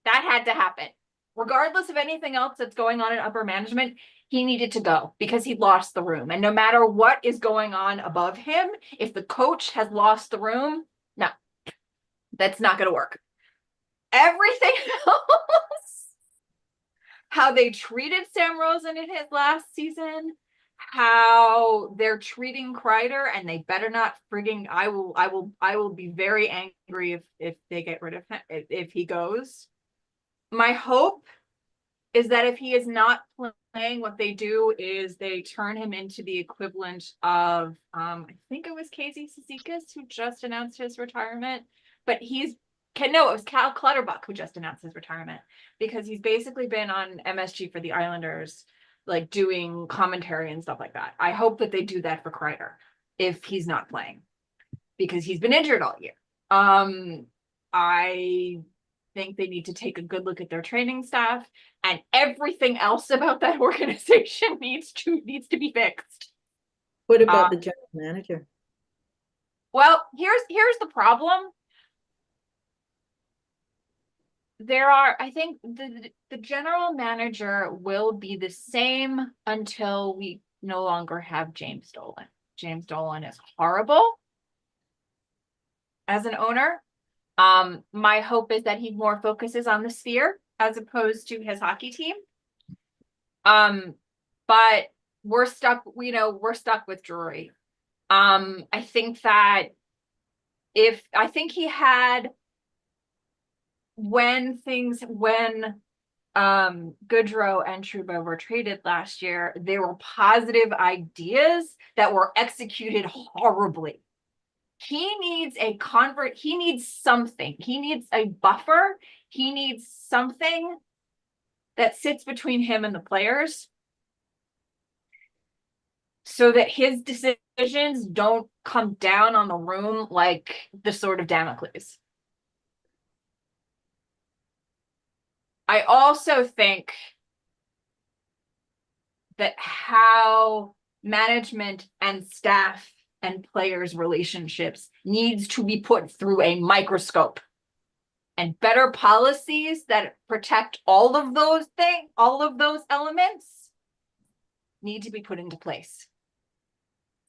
[SPEAKER 4] That had to happen. Regardless of anything else that's going on in upper management, he needed to go because he lost the room. And no matter what is going on above him, if the coach has lost the room, no, that's not going to work. Everything else, how they treated Sam Rosen in his last season, how they're treating Kreider, and they better not frigging, I will be very angry if they get rid of him, if he goes. My hope is that if he is not playing, what they do is they turn him into the equivalent of, I think it was Casey Cizikas who just announced his retirement, but no, it was Cal Clutterbuck who just announced his retirement, because he's basically been on MSG for the Islanders, like doing commentary and stuff like that. I hope that they do that for Kreider if he's not playing, because he's been injured all year. I think they need to take a good look at their training staff, and everything else about that organization needs to be fixed.
[SPEAKER 1] What about the general manager?
[SPEAKER 4] Well, here's the problem. I think the general manager will be the same until we no longer have James Dolan. James Dolan is horrible as an owner. My hope is that he more focuses on the Sphere as opposed to his hockey team. But we're stuck with Drury. I think that he had, when Goodrow and Trouba were traded last year, there were positive ideas that were executed horribly. He needs he needs something. He needs a buffer. He needs something that sits between him and the players so that his decisions don't come down on the room like the sword of Damocles. I also think that how management and staff and players' relationships needs to be put through a microscope, and better policies that protect all of those elements need to be put into place.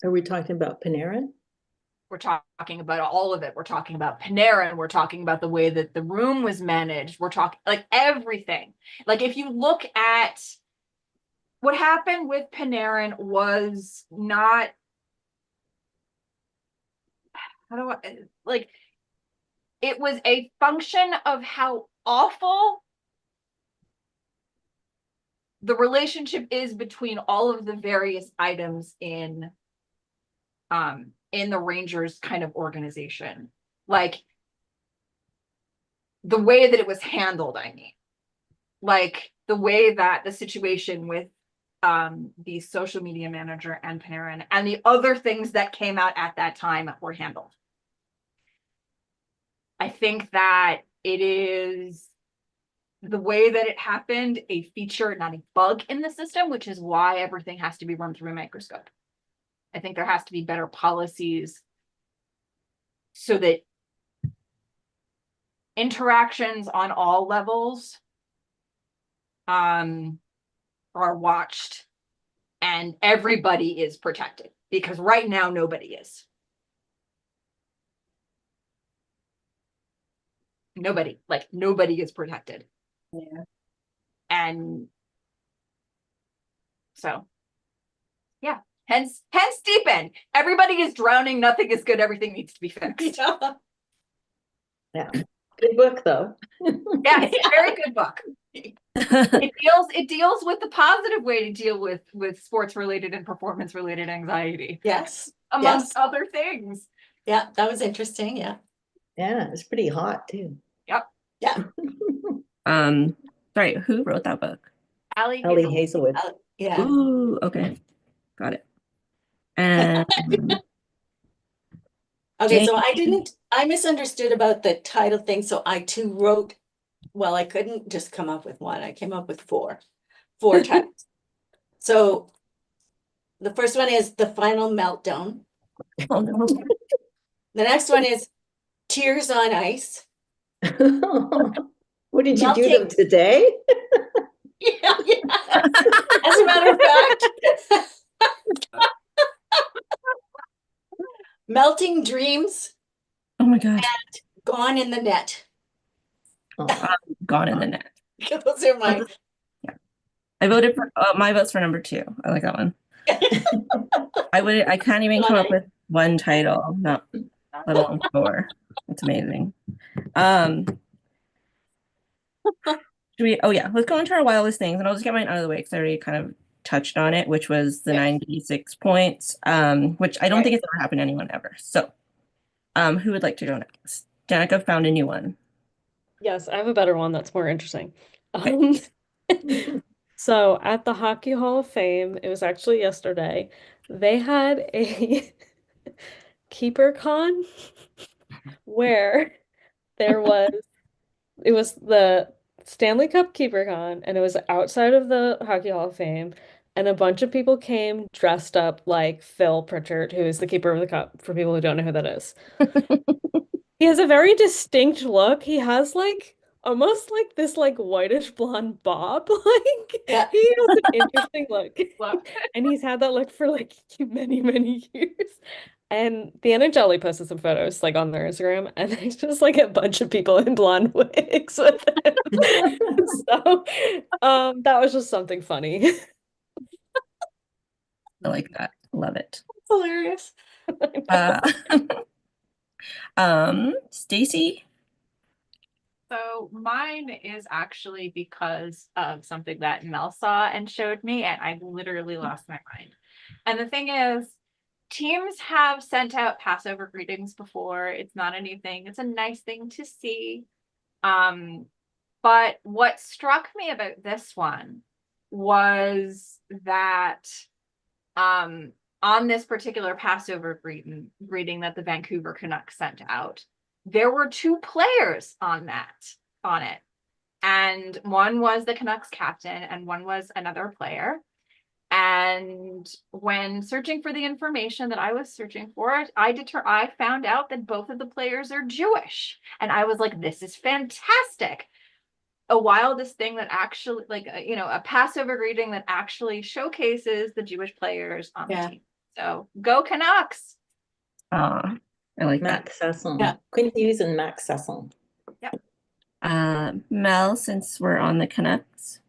[SPEAKER 1] Are we talking about Panarin?
[SPEAKER 4] We're talking about all of it. We're talking about Panarin. We're talking about the way that the room was managed. We're talking like everything. Like if you look at what happened with Panarin was not, it was a function of how awful the relationship is between all of the various items in the Rangers kind of organization. Like the way that it was handled, I mean. Like the way that the situation with the social media manager and Panarin and the other things that came out at that time were handled. I think that it is the way that it happened, a feature, not a bug in the system, which is why everything has to be run through a microscope. I think there has to be better policies so that interactions on all levels are watched and everybody is protected, because right now nobody is. Nobody is protected.
[SPEAKER 5] Yeah.
[SPEAKER 4] And so, yeah, hence deep end. Everybody is drowning. Nothing is good. Everything needs to be fixed.
[SPEAKER 1] Yeah. Good book, though.
[SPEAKER 4] Yeah, it's a very good book. It deals with the positive way to deal with sports related and performance related anxiety.
[SPEAKER 5] Yes.
[SPEAKER 4] Amongst other things.
[SPEAKER 5] Yeah, that was interesting. Yeah.
[SPEAKER 1] Yeah, it's pretty hot too.
[SPEAKER 4] Yep.
[SPEAKER 5] Yeah.
[SPEAKER 2] Sorry, who wrote that book?
[SPEAKER 4] Ellie
[SPEAKER 1] Hazelwood.
[SPEAKER 5] Yeah.
[SPEAKER 2] Ooh, okay. Got it. And
[SPEAKER 5] Okay, so I misunderstood about the title thing. So I too wrote, well, I couldn't just come up with one. I came up with four titles. So the first one is The Final Meltdown.
[SPEAKER 2] oh no.
[SPEAKER 5] The next one is Tears on Ice.
[SPEAKER 1] What did you do
[SPEAKER 5] Melting.
[SPEAKER 1] them today?
[SPEAKER 5] Yeah. As a matter of fact, Melting Dreams,
[SPEAKER 2] Oh my god.
[SPEAKER 5] Gone in the Net.
[SPEAKER 2] Gone in the net.
[SPEAKER 5] Those are my.
[SPEAKER 2] I voted for my vote's for number 2. I like that one. I can't even come up with one title, not let alone 4. It's amazing. oh yeah, let's go into our wildest things, and I'll just get mine out of the way because I already kind of touched on it, which was the
[SPEAKER 5] Yeah.
[SPEAKER 2] 96 points, which I don't think it's ever happened to anyone ever. So, who would like to go next? Danica found a new one.
[SPEAKER 3] Yes, I have a better one that's more interesting. Um, so at the Hockey Hall of Fame, it was actually yesterday, they had a keeper con where there was it was the Stanley Cup keeper con and it was outside of the Hockey Hall of Fame and a bunch of people came dressed up like Phil Pritchard, who is the keeper of the cup, for people who don't know who that is. He has a very distinct look. He has like almost like this like whitish blonde bob. Like
[SPEAKER 5] Yeah.
[SPEAKER 3] he has an interesting look.
[SPEAKER 4] Look.
[SPEAKER 3] And he's had that look for like many, many years. And the NHL posted some photos like on their Instagram, and there's just like a bunch of people in blonde wigs with him. So that was just something funny.
[SPEAKER 2] I like that. Love it.
[SPEAKER 5] Hilarious.
[SPEAKER 2] Uh, Stacy.
[SPEAKER 4] So mine is actually because of something that Mel saw and showed me, and I literally lost my mind. And the thing is, teams have sent out Passover greetings before. It's not a new thing. It's a nice thing to see. But what struck me about this one was that on this particular Passover greeting that the Vancouver Canucks sent out, there were two players on it. And one was the Canucks captain and one was another player. And when searching for the information that I was searching for, I found out that both of the players are Jewish. And I was like, this is fantastic. A wildest thing that actually, like, a Passover greeting that actually showcases the Jewish players on the team. So go Canucks.
[SPEAKER 2] I like that.
[SPEAKER 1] Max Sesson.
[SPEAKER 5] Yeah.
[SPEAKER 1] Quinn Hughes and Max Sesson.
[SPEAKER 2] Mel, since we're on the Canucks.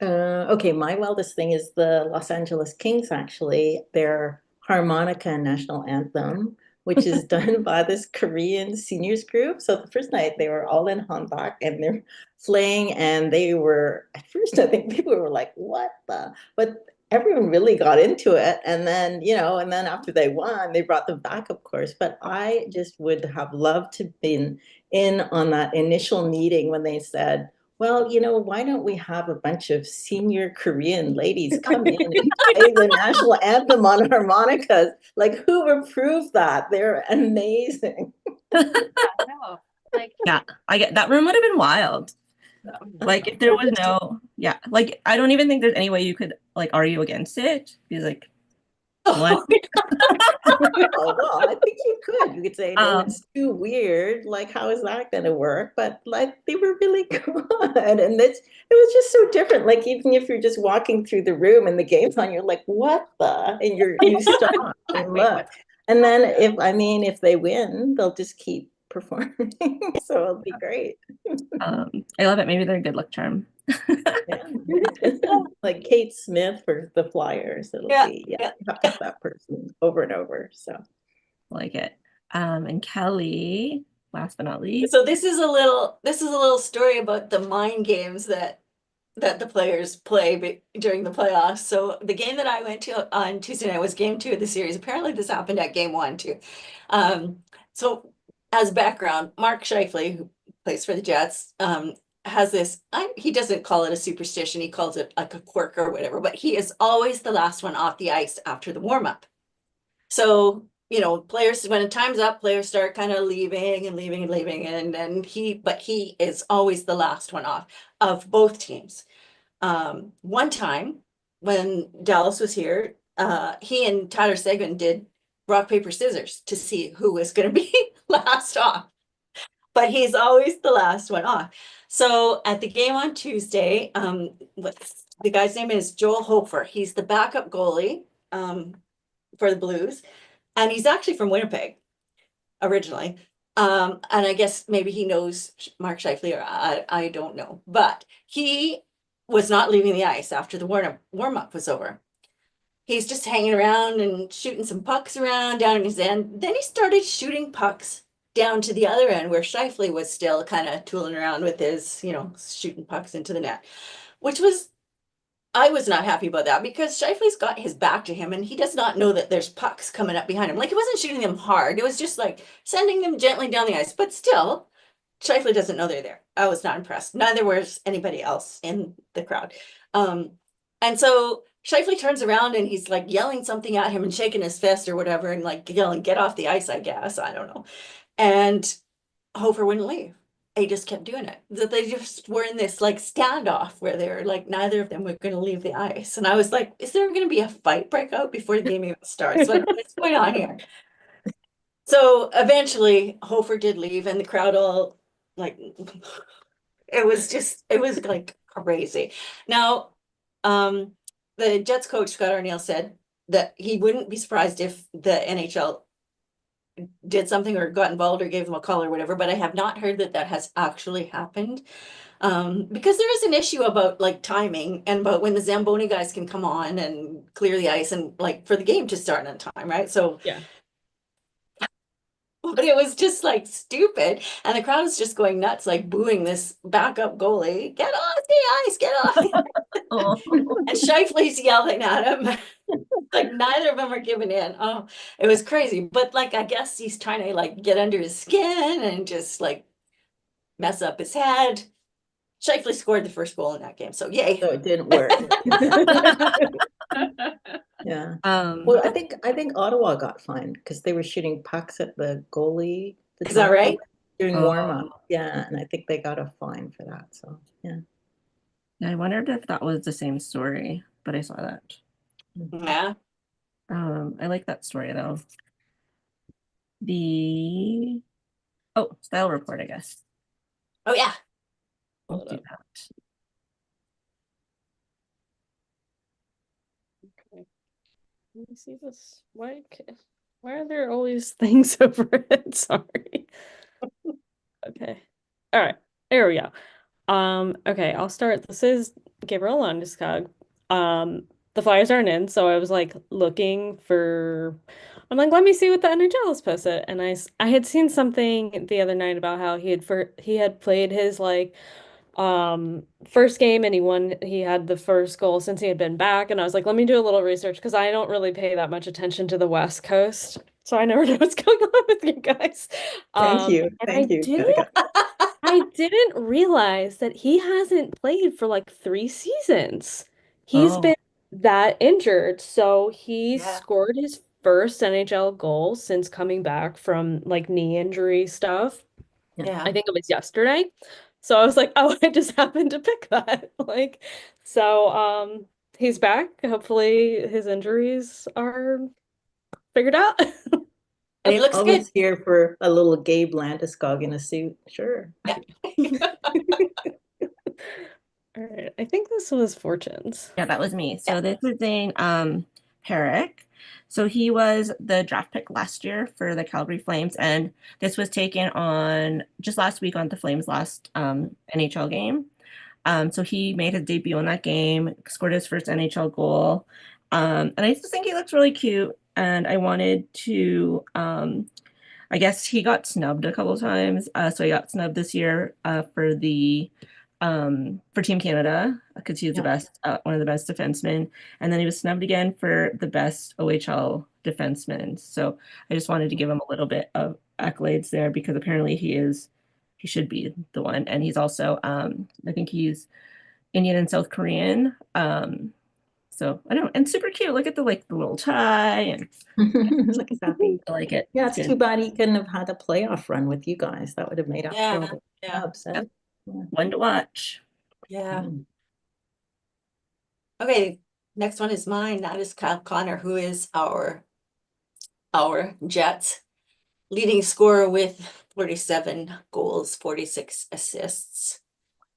[SPEAKER 1] Okay, my wildest thing is the Los Angeles Kings, actually. Their harmonica national anthem, which is done by this Korean seniors group. So the first night they were all in Hanbok and they're playing, and they were, at first I think people were like, what the? But everyone really got into it. And then, and then after they won, they brought them back, of course. But I just would have loved to have been in on that initial meeting when they said, well, why don't we have a bunch of senior Korean ladies come in and play the national anthem on harmonicas? Like, who approved that? They're amazing.
[SPEAKER 2] Yeah, I get that room would have been wild. Like if there was like I don't even think there's any way you could like argue against it. He's like, what?
[SPEAKER 1] Well, I think you could. You could say, no, it's too weird. Like, how is that going to work? But like, they were really good, and it was just so different. Like, even if you're just walking through the room and the game's on, you're like, what the? And you stop and look. And then if they win, they'll just keep performing. So it'll be great.
[SPEAKER 2] I love it. Maybe they're a good luck charm.
[SPEAKER 1] Yeah. Like Kate Smith for the Flyers. It'll be you have to have that person over and over. So
[SPEAKER 2] like it. And Kelly, last but not least.
[SPEAKER 5] So this is a little story about the mind games that the players play during the playoffs. So the game that I went to on Tuesday night was game 2 of the series. Apparently this happened at game 1 too. So as background, Mark Scheifele, who plays for the Jets, has this, he doesn't call it a superstition, he calls it like a quirk or whatever, but he is always the last one off the ice after the warm-up. So, players, when time's up, players start kind of leaving, and he is always the last one off of both teams. One time when Dallas was here, he and Tyler Seguin did rock, paper, scissors to see who was going to be last off. But he's always the last one off. So at the game on Tuesday, the guy's name is Joel Hofer. He's the backup goalie for the Blues. And he's actually from Winnipeg originally. And I guess maybe he knows Mark Scheifele, or I don't know. But he was not leaving the ice after the warm-up was over. He's just hanging around and shooting some pucks around down in his end. Then he started shooting pucks down to the other end where Scheifele was still kind of tooling around with his, shooting pucks into the net, which was, I was not happy about that because Scheifele's got his back to him and he does not know that there's pucks coming up behind him. Like, he wasn't shooting them hard. It was just like sending them gently down the ice, but still, Scheifele doesn't know they're there. I was not impressed. Neither was anybody else in the crowd. And so Scheifele turns around and he's like yelling something at him and shaking his fist or whatever and like yelling, "Get off the ice," I guess. I don't know. And Hofer wouldn't leave. He just kept doing it. That they just were in this like standoff where they were like neither of them were going to leave the ice. And I was like, is there going to be a fight break out before the game even starts? What's going on here? So eventually Hofer did leave and the crowd all like it was like crazy. Now, the Jets coach Scott Arniel said that he wouldn't be surprised if the NHL did something or got involved or gave them a call or whatever, but I have not heard that that has actually happened. Because there is an issue about like timing and about when the Zamboni guys can come on and clear the ice and like for the game to start on time, right? So
[SPEAKER 3] Yeah.
[SPEAKER 5] but it was just like stupid. And the crowd was just going nuts, like booing this backup goalie. Get off the ice, get off.
[SPEAKER 2] Oh.
[SPEAKER 5] And Scheifele's yelling at him. Like neither of them are giving in. Oh, it was crazy. But like I guess he's trying to like get under his skin and just like mess up his head. Scheifele scored the first goal in that game. So yay.
[SPEAKER 1] So it didn't work. Yeah. Well, I think Ottawa got fined because they were shooting pucks at the goalie.
[SPEAKER 5] Is that right?
[SPEAKER 1] During
[SPEAKER 2] Oh.
[SPEAKER 1] warm up. Yeah, and I think they got a fine for that. So yeah.
[SPEAKER 2] I wondered if that was the same story, but I saw that.
[SPEAKER 5] Yeah.
[SPEAKER 2] I like that story though. Style report, I guess.
[SPEAKER 5] Oh yeah.
[SPEAKER 2] We'll
[SPEAKER 3] Hold
[SPEAKER 2] do
[SPEAKER 3] up.
[SPEAKER 2] that.
[SPEAKER 3] Okay. Let me see this. Why are there always things over it? Sorry. Okay. All right. There we go. Okay, I'll start. This is Gabriel Landeskog. The Flyers aren't in, so I was like looking for. I'm like, let me see what the NHL has posted, and I had seen something the other night about how he had played his like first game and he had the first goal since he had been back, and I was like, let me do a little research because I don't really pay that much attention to the West Coast, so I never know what's going on with you guys.
[SPEAKER 1] Thank you.
[SPEAKER 3] And
[SPEAKER 1] Thank you, Jessica.
[SPEAKER 3] I didn't realize that he hasn't played for like 3 seasons. He's
[SPEAKER 2] Oh.
[SPEAKER 3] been that injured. So he
[SPEAKER 5] Yeah.
[SPEAKER 3] scored his first NHL goal since coming back from like knee injury stuff.
[SPEAKER 5] Yeah.
[SPEAKER 3] I think it was yesterday. So I was like, oh, I just happened to pick that. Like, so he's back. Hopefully his injuries are figured out.
[SPEAKER 5] And he looks good.
[SPEAKER 1] Always here for a little Gabe Landeskog in a suit. Sure.
[SPEAKER 3] All right. I think this was Fortunes.
[SPEAKER 2] Yeah, that was me. So this is in Herrick. So he was the draft pick last year for the Calgary Flames, and this was taken on just last week on the Flames' last NHL game. So he made his debut in that game, scored his first NHL goal. And I just think he looks really cute. And I wanted to, I guess he got snubbed a couple times. So he got snubbed this year for Team Canada because he was the best, one of the best defensemen. And then he was snubbed again for the best OHL defenseman. So I just wanted to give him a little bit of accolades there because apparently he should be the one. And he's also, I think he's Indian and South Korean. So I don't know, and super cute. Look at the little tie and look at that. I like it.
[SPEAKER 1] Yeah,
[SPEAKER 2] It's
[SPEAKER 1] it's
[SPEAKER 2] good.
[SPEAKER 1] too bad he couldn't have had a playoff run with you guys. That would have made up for all the
[SPEAKER 5] Yeah.
[SPEAKER 1] upset.
[SPEAKER 2] One to watch.
[SPEAKER 5] Yeah.
[SPEAKER 1] Mm.
[SPEAKER 5] Okay. Next one is mine. That is Kyle Connor, who is our Jets leading scorer with 47 goals, 46 assists,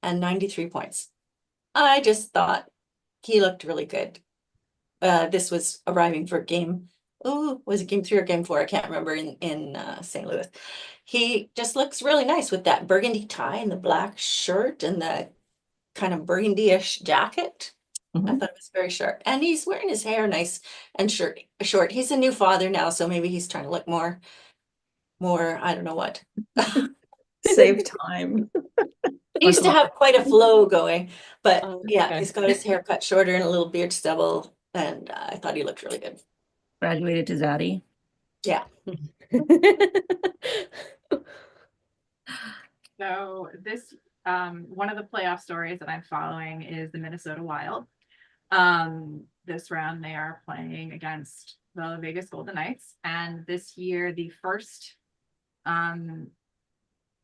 [SPEAKER 5] and 93 points. I just thought he looked really good. This was arriving for was it game 3 or game 4? I can't remember in St. Louis. He just looks really nice with that burgundy tie and the black shirt and the kind of burgundy-ish jacket. I
[SPEAKER 2] Mhm.
[SPEAKER 5] thought it was very sharp. And he's wearing his hair nice and short. He's a new father now, so maybe he's trying to look more more, I don't know what.
[SPEAKER 1] Save time.
[SPEAKER 5] He used to have quite a flow going, but yeah,
[SPEAKER 3] Okay.
[SPEAKER 5] he's got his hair cut shorter and a little beard stubble, and I thought he looked really good.
[SPEAKER 2] Graduated to Zaddy.
[SPEAKER 5] Yeah.
[SPEAKER 4] So this, one of the playoff stories that I'm following is the Minnesota Wild. This round they are playing against the Vegas Golden Knights, and this year the first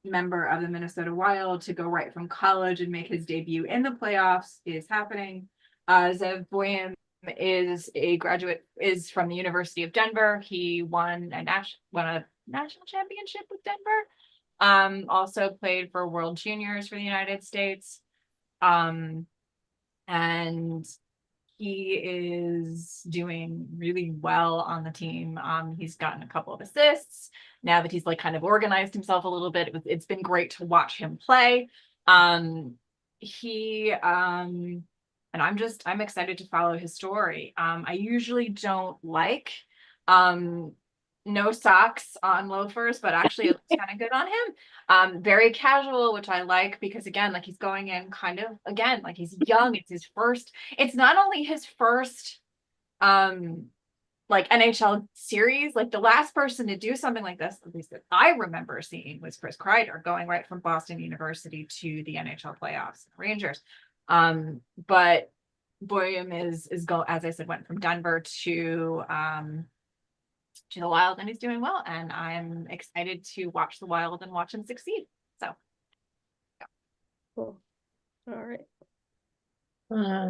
[SPEAKER 4] member of the Minnesota Wild to go right from college and make his debut in the playoffs is happening. Zev Boyum is is from the University of Denver. He won a national championship with Denver. Also played for World Juniors for the United States. And he is doing really well on the team. He's gotten a couple of assists. Now that he's like kind of organized himself a little bit, it's been great to watch him play. And I'm excited to follow his story. I usually don't like no socks on loafers, but actually it looks kind of good on him. Very casual, which I like, because again, like he's going in kind of, again, like he's young. It's not only his first like NHL series. Like the last person to do something like this, at least that I remember seeing, was Chris Kreider going right from Boston University to the NHL playoffs, Rangers. But Boyum as I said, went from Denver to the Wild, and he's doing well, and I'm excited to watch the Wild and watch him succeed. So yeah.
[SPEAKER 3] Cool. All right.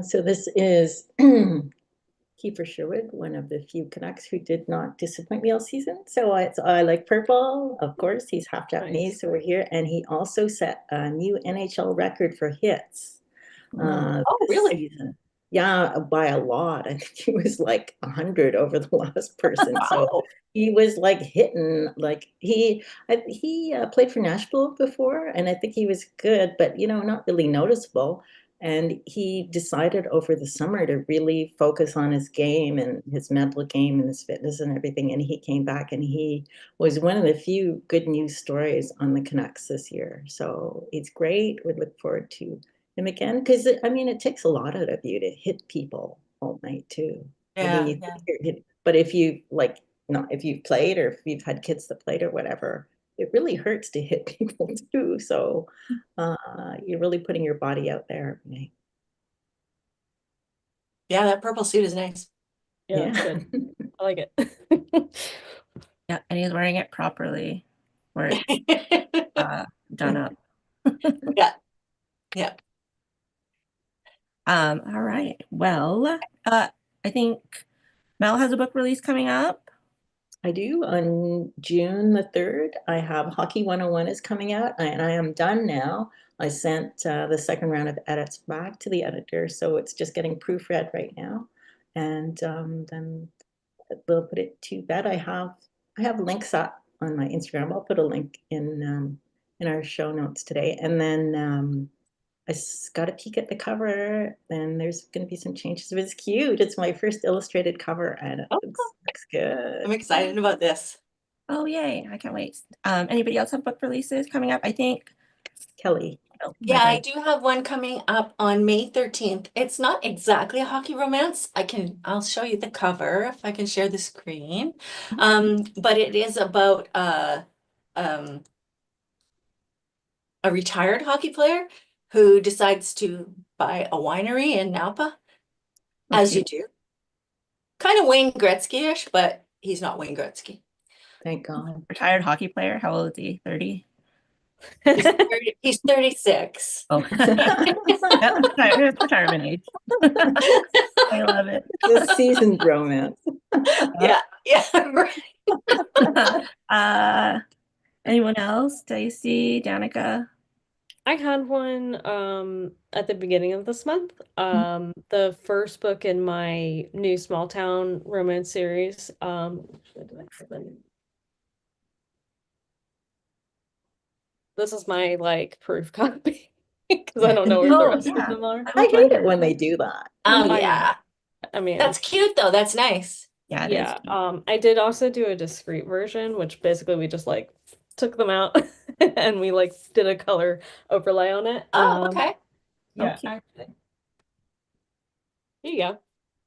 [SPEAKER 1] So this is Kiefer Sherwood, one of the few Canucks who did not disappoint me all season. So I like purple, of course. He's half Japanese,
[SPEAKER 3] Nice.
[SPEAKER 1] so we're here. And he also set a new NHL record for hits
[SPEAKER 5] Oh,
[SPEAKER 1] this
[SPEAKER 5] really?
[SPEAKER 1] season. Yeah, by a lot. I think he was like 100 over the last person. So
[SPEAKER 5] Wow.
[SPEAKER 1] he was like hitting, like he played for Nashville before, and I think he was good, but not really noticeable. And he decided over the summer to really focus on his game and his mental game and his fitness and everything. And he came back, and he was one of the few good news stories on the Canucks this year. So it's great. We look forward to him again, because I mean, it takes a lot out of you to hit people all night too. I mean,
[SPEAKER 5] Yeah,
[SPEAKER 1] you
[SPEAKER 5] yeah.
[SPEAKER 1] think you're but if you like, not if you've played or if you've had kids that played or whatever, it really hurts to hit people too. So you're really putting your body out there.
[SPEAKER 5] Yeah, that purple suit is nice.
[SPEAKER 3] Yeah, it's
[SPEAKER 1] Yeah.
[SPEAKER 3] good. I like it.
[SPEAKER 2] Yeah, and he's wearing it properly, where it's done up.
[SPEAKER 5] Yeah. Yeah.
[SPEAKER 2] All right. Well, I think Mel has a book release coming up.
[SPEAKER 1] I do. On June the 3rd, I have Hockey 101 is coming out, and I am done now. I sent the second round of edits back to the editor, so it's just getting proofread right now. And then we'll put it to bed. I have links up on my Instagram. I'll put a link in our show notes today. And then I got a peek at the cover, and there's going to be some changes. It was cute. It's my first illustrated cover, and it
[SPEAKER 5] Oh,
[SPEAKER 1] looks good.
[SPEAKER 5] I'm excited about this.
[SPEAKER 2] Oh, yay. I can't wait. Anybody else have book releases coming up? I think.
[SPEAKER 1] Kelly.
[SPEAKER 2] Oh,
[SPEAKER 5] Yeah, I
[SPEAKER 2] bye-bye.
[SPEAKER 5] do have one coming up on May 13th. It's not exactly a hockey romance. I'll show you the cover if I can share the screen. But it is about um a retired hockey player who decides to buy a winery in Napa, as you
[SPEAKER 2] Okay.
[SPEAKER 5] do. Kind of Wayne Gretzky-ish, but he's not Wayne Gretzky.
[SPEAKER 1] Thank God.
[SPEAKER 2] Retired hockey player. How old is he? 30?
[SPEAKER 5] He's 36.
[SPEAKER 2] Oh, that's retirement age. I love it.
[SPEAKER 1] The seasoned romance.
[SPEAKER 5] Yeah, yeah, right.
[SPEAKER 2] Anyone else? Daisy, Danica?
[SPEAKER 3] I had one at the beginning of this month. The first book in my new small town romance series. This is my like proof copy because I don't know where the
[SPEAKER 2] Oh,
[SPEAKER 3] rest of
[SPEAKER 2] yeah.
[SPEAKER 3] them are.
[SPEAKER 1] I hate it when they do that.
[SPEAKER 5] Oh,
[SPEAKER 3] I know.
[SPEAKER 5] yeah.
[SPEAKER 3] I mean,
[SPEAKER 5] That's cute, though. That's nice.
[SPEAKER 2] Yeah, it is.
[SPEAKER 3] Yeah, I did also do a discrete version, which basically we just like took them out and we like did a color overlay on it.
[SPEAKER 5] Oh, okay.
[SPEAKER 3] Yeah,
[SPEAKER 2] Okay.
[SPEAKER 3] actually. Here you go.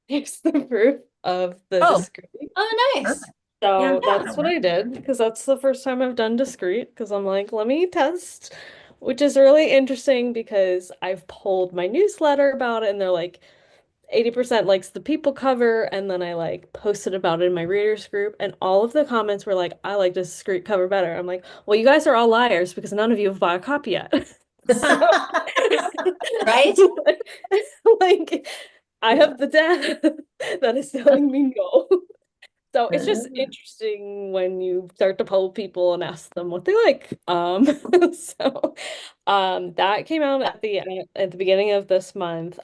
[SPEAKER 3] Here's the proof of the
[SPEAKER 2] Oh.
[SPEAKER 3] discrete.
[SPEAKER 5] Oh, nice.
[SPEAKER 2] Perfect.
[SPEAKER 3] So
[SPEAKER 2] Yeah,
[SPEAKER 3] that's what I did because that's the first time I've done discrete because I'm like, let me test, which is really interesting because I've polled my newsletter about it and they're like 80% likes the people cover and then I like posted about it in my readers group and all of the comments were like, I like discrete cover better. I'm like, well, you guys are all liars because none of you have bought a copy yet. So
[SPEAKER 5] Right?
[SPEAKER 3] like I have the data that is telling me no. So it's just interesting when you start to poll people and ask them what they like. So that came out at the beginning of this month.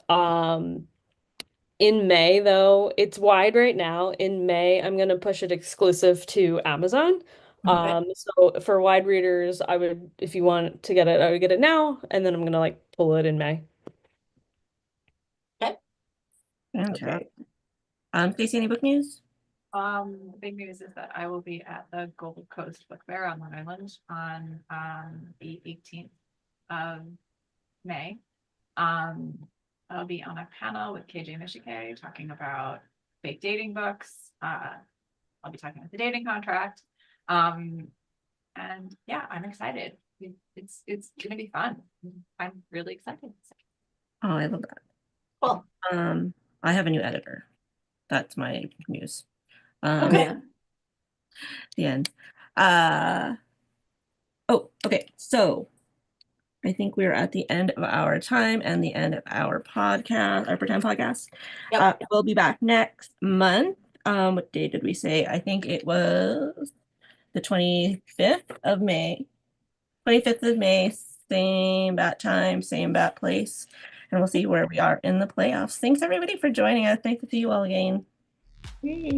[SPEAKER 3] In May though, it's wide right now. In May, I'm gonna push it exclusive to Amazon. So for wide readers, I would, if you want to get it, I would get it now, and then I'm gonna like pull it in May.
[SPEAKER 2] Fantastic. Stacey, any book news?
[SPEAKER 4] The big news is that I will be at the Gold Coast Book Fair on Long Island on the 18th of May. I'll be on a panel with KJ Mishike talking about fake dating books. I'll be talking about the dating contract. And yeah, I'm excited. It's gonna be fun. I'm really excited.
[SPEAKER 2] Oh, I love that.
[SPEAKER 5] Cool.
[SPEAKER 2] I have a new editor. That's my news.
[SPEAKER 5] Okay.
[SPEAKER 1] Yeah.
[SPEAKER 2] The end. Oh, okay. So I think we're at the end of our time and the end of our podcast, our pretend podcast.
[SPEAKER 5] Yep.
[SPEAKER 2] We'll be back next month. What day did we say? I think it was the 25th of May. 25th of May, same bat time, same bat place. And we'll see where we are in the playoffs. Thanks everybody for joining us. Nice to see you all again.
[SPEAKER 1] Yay.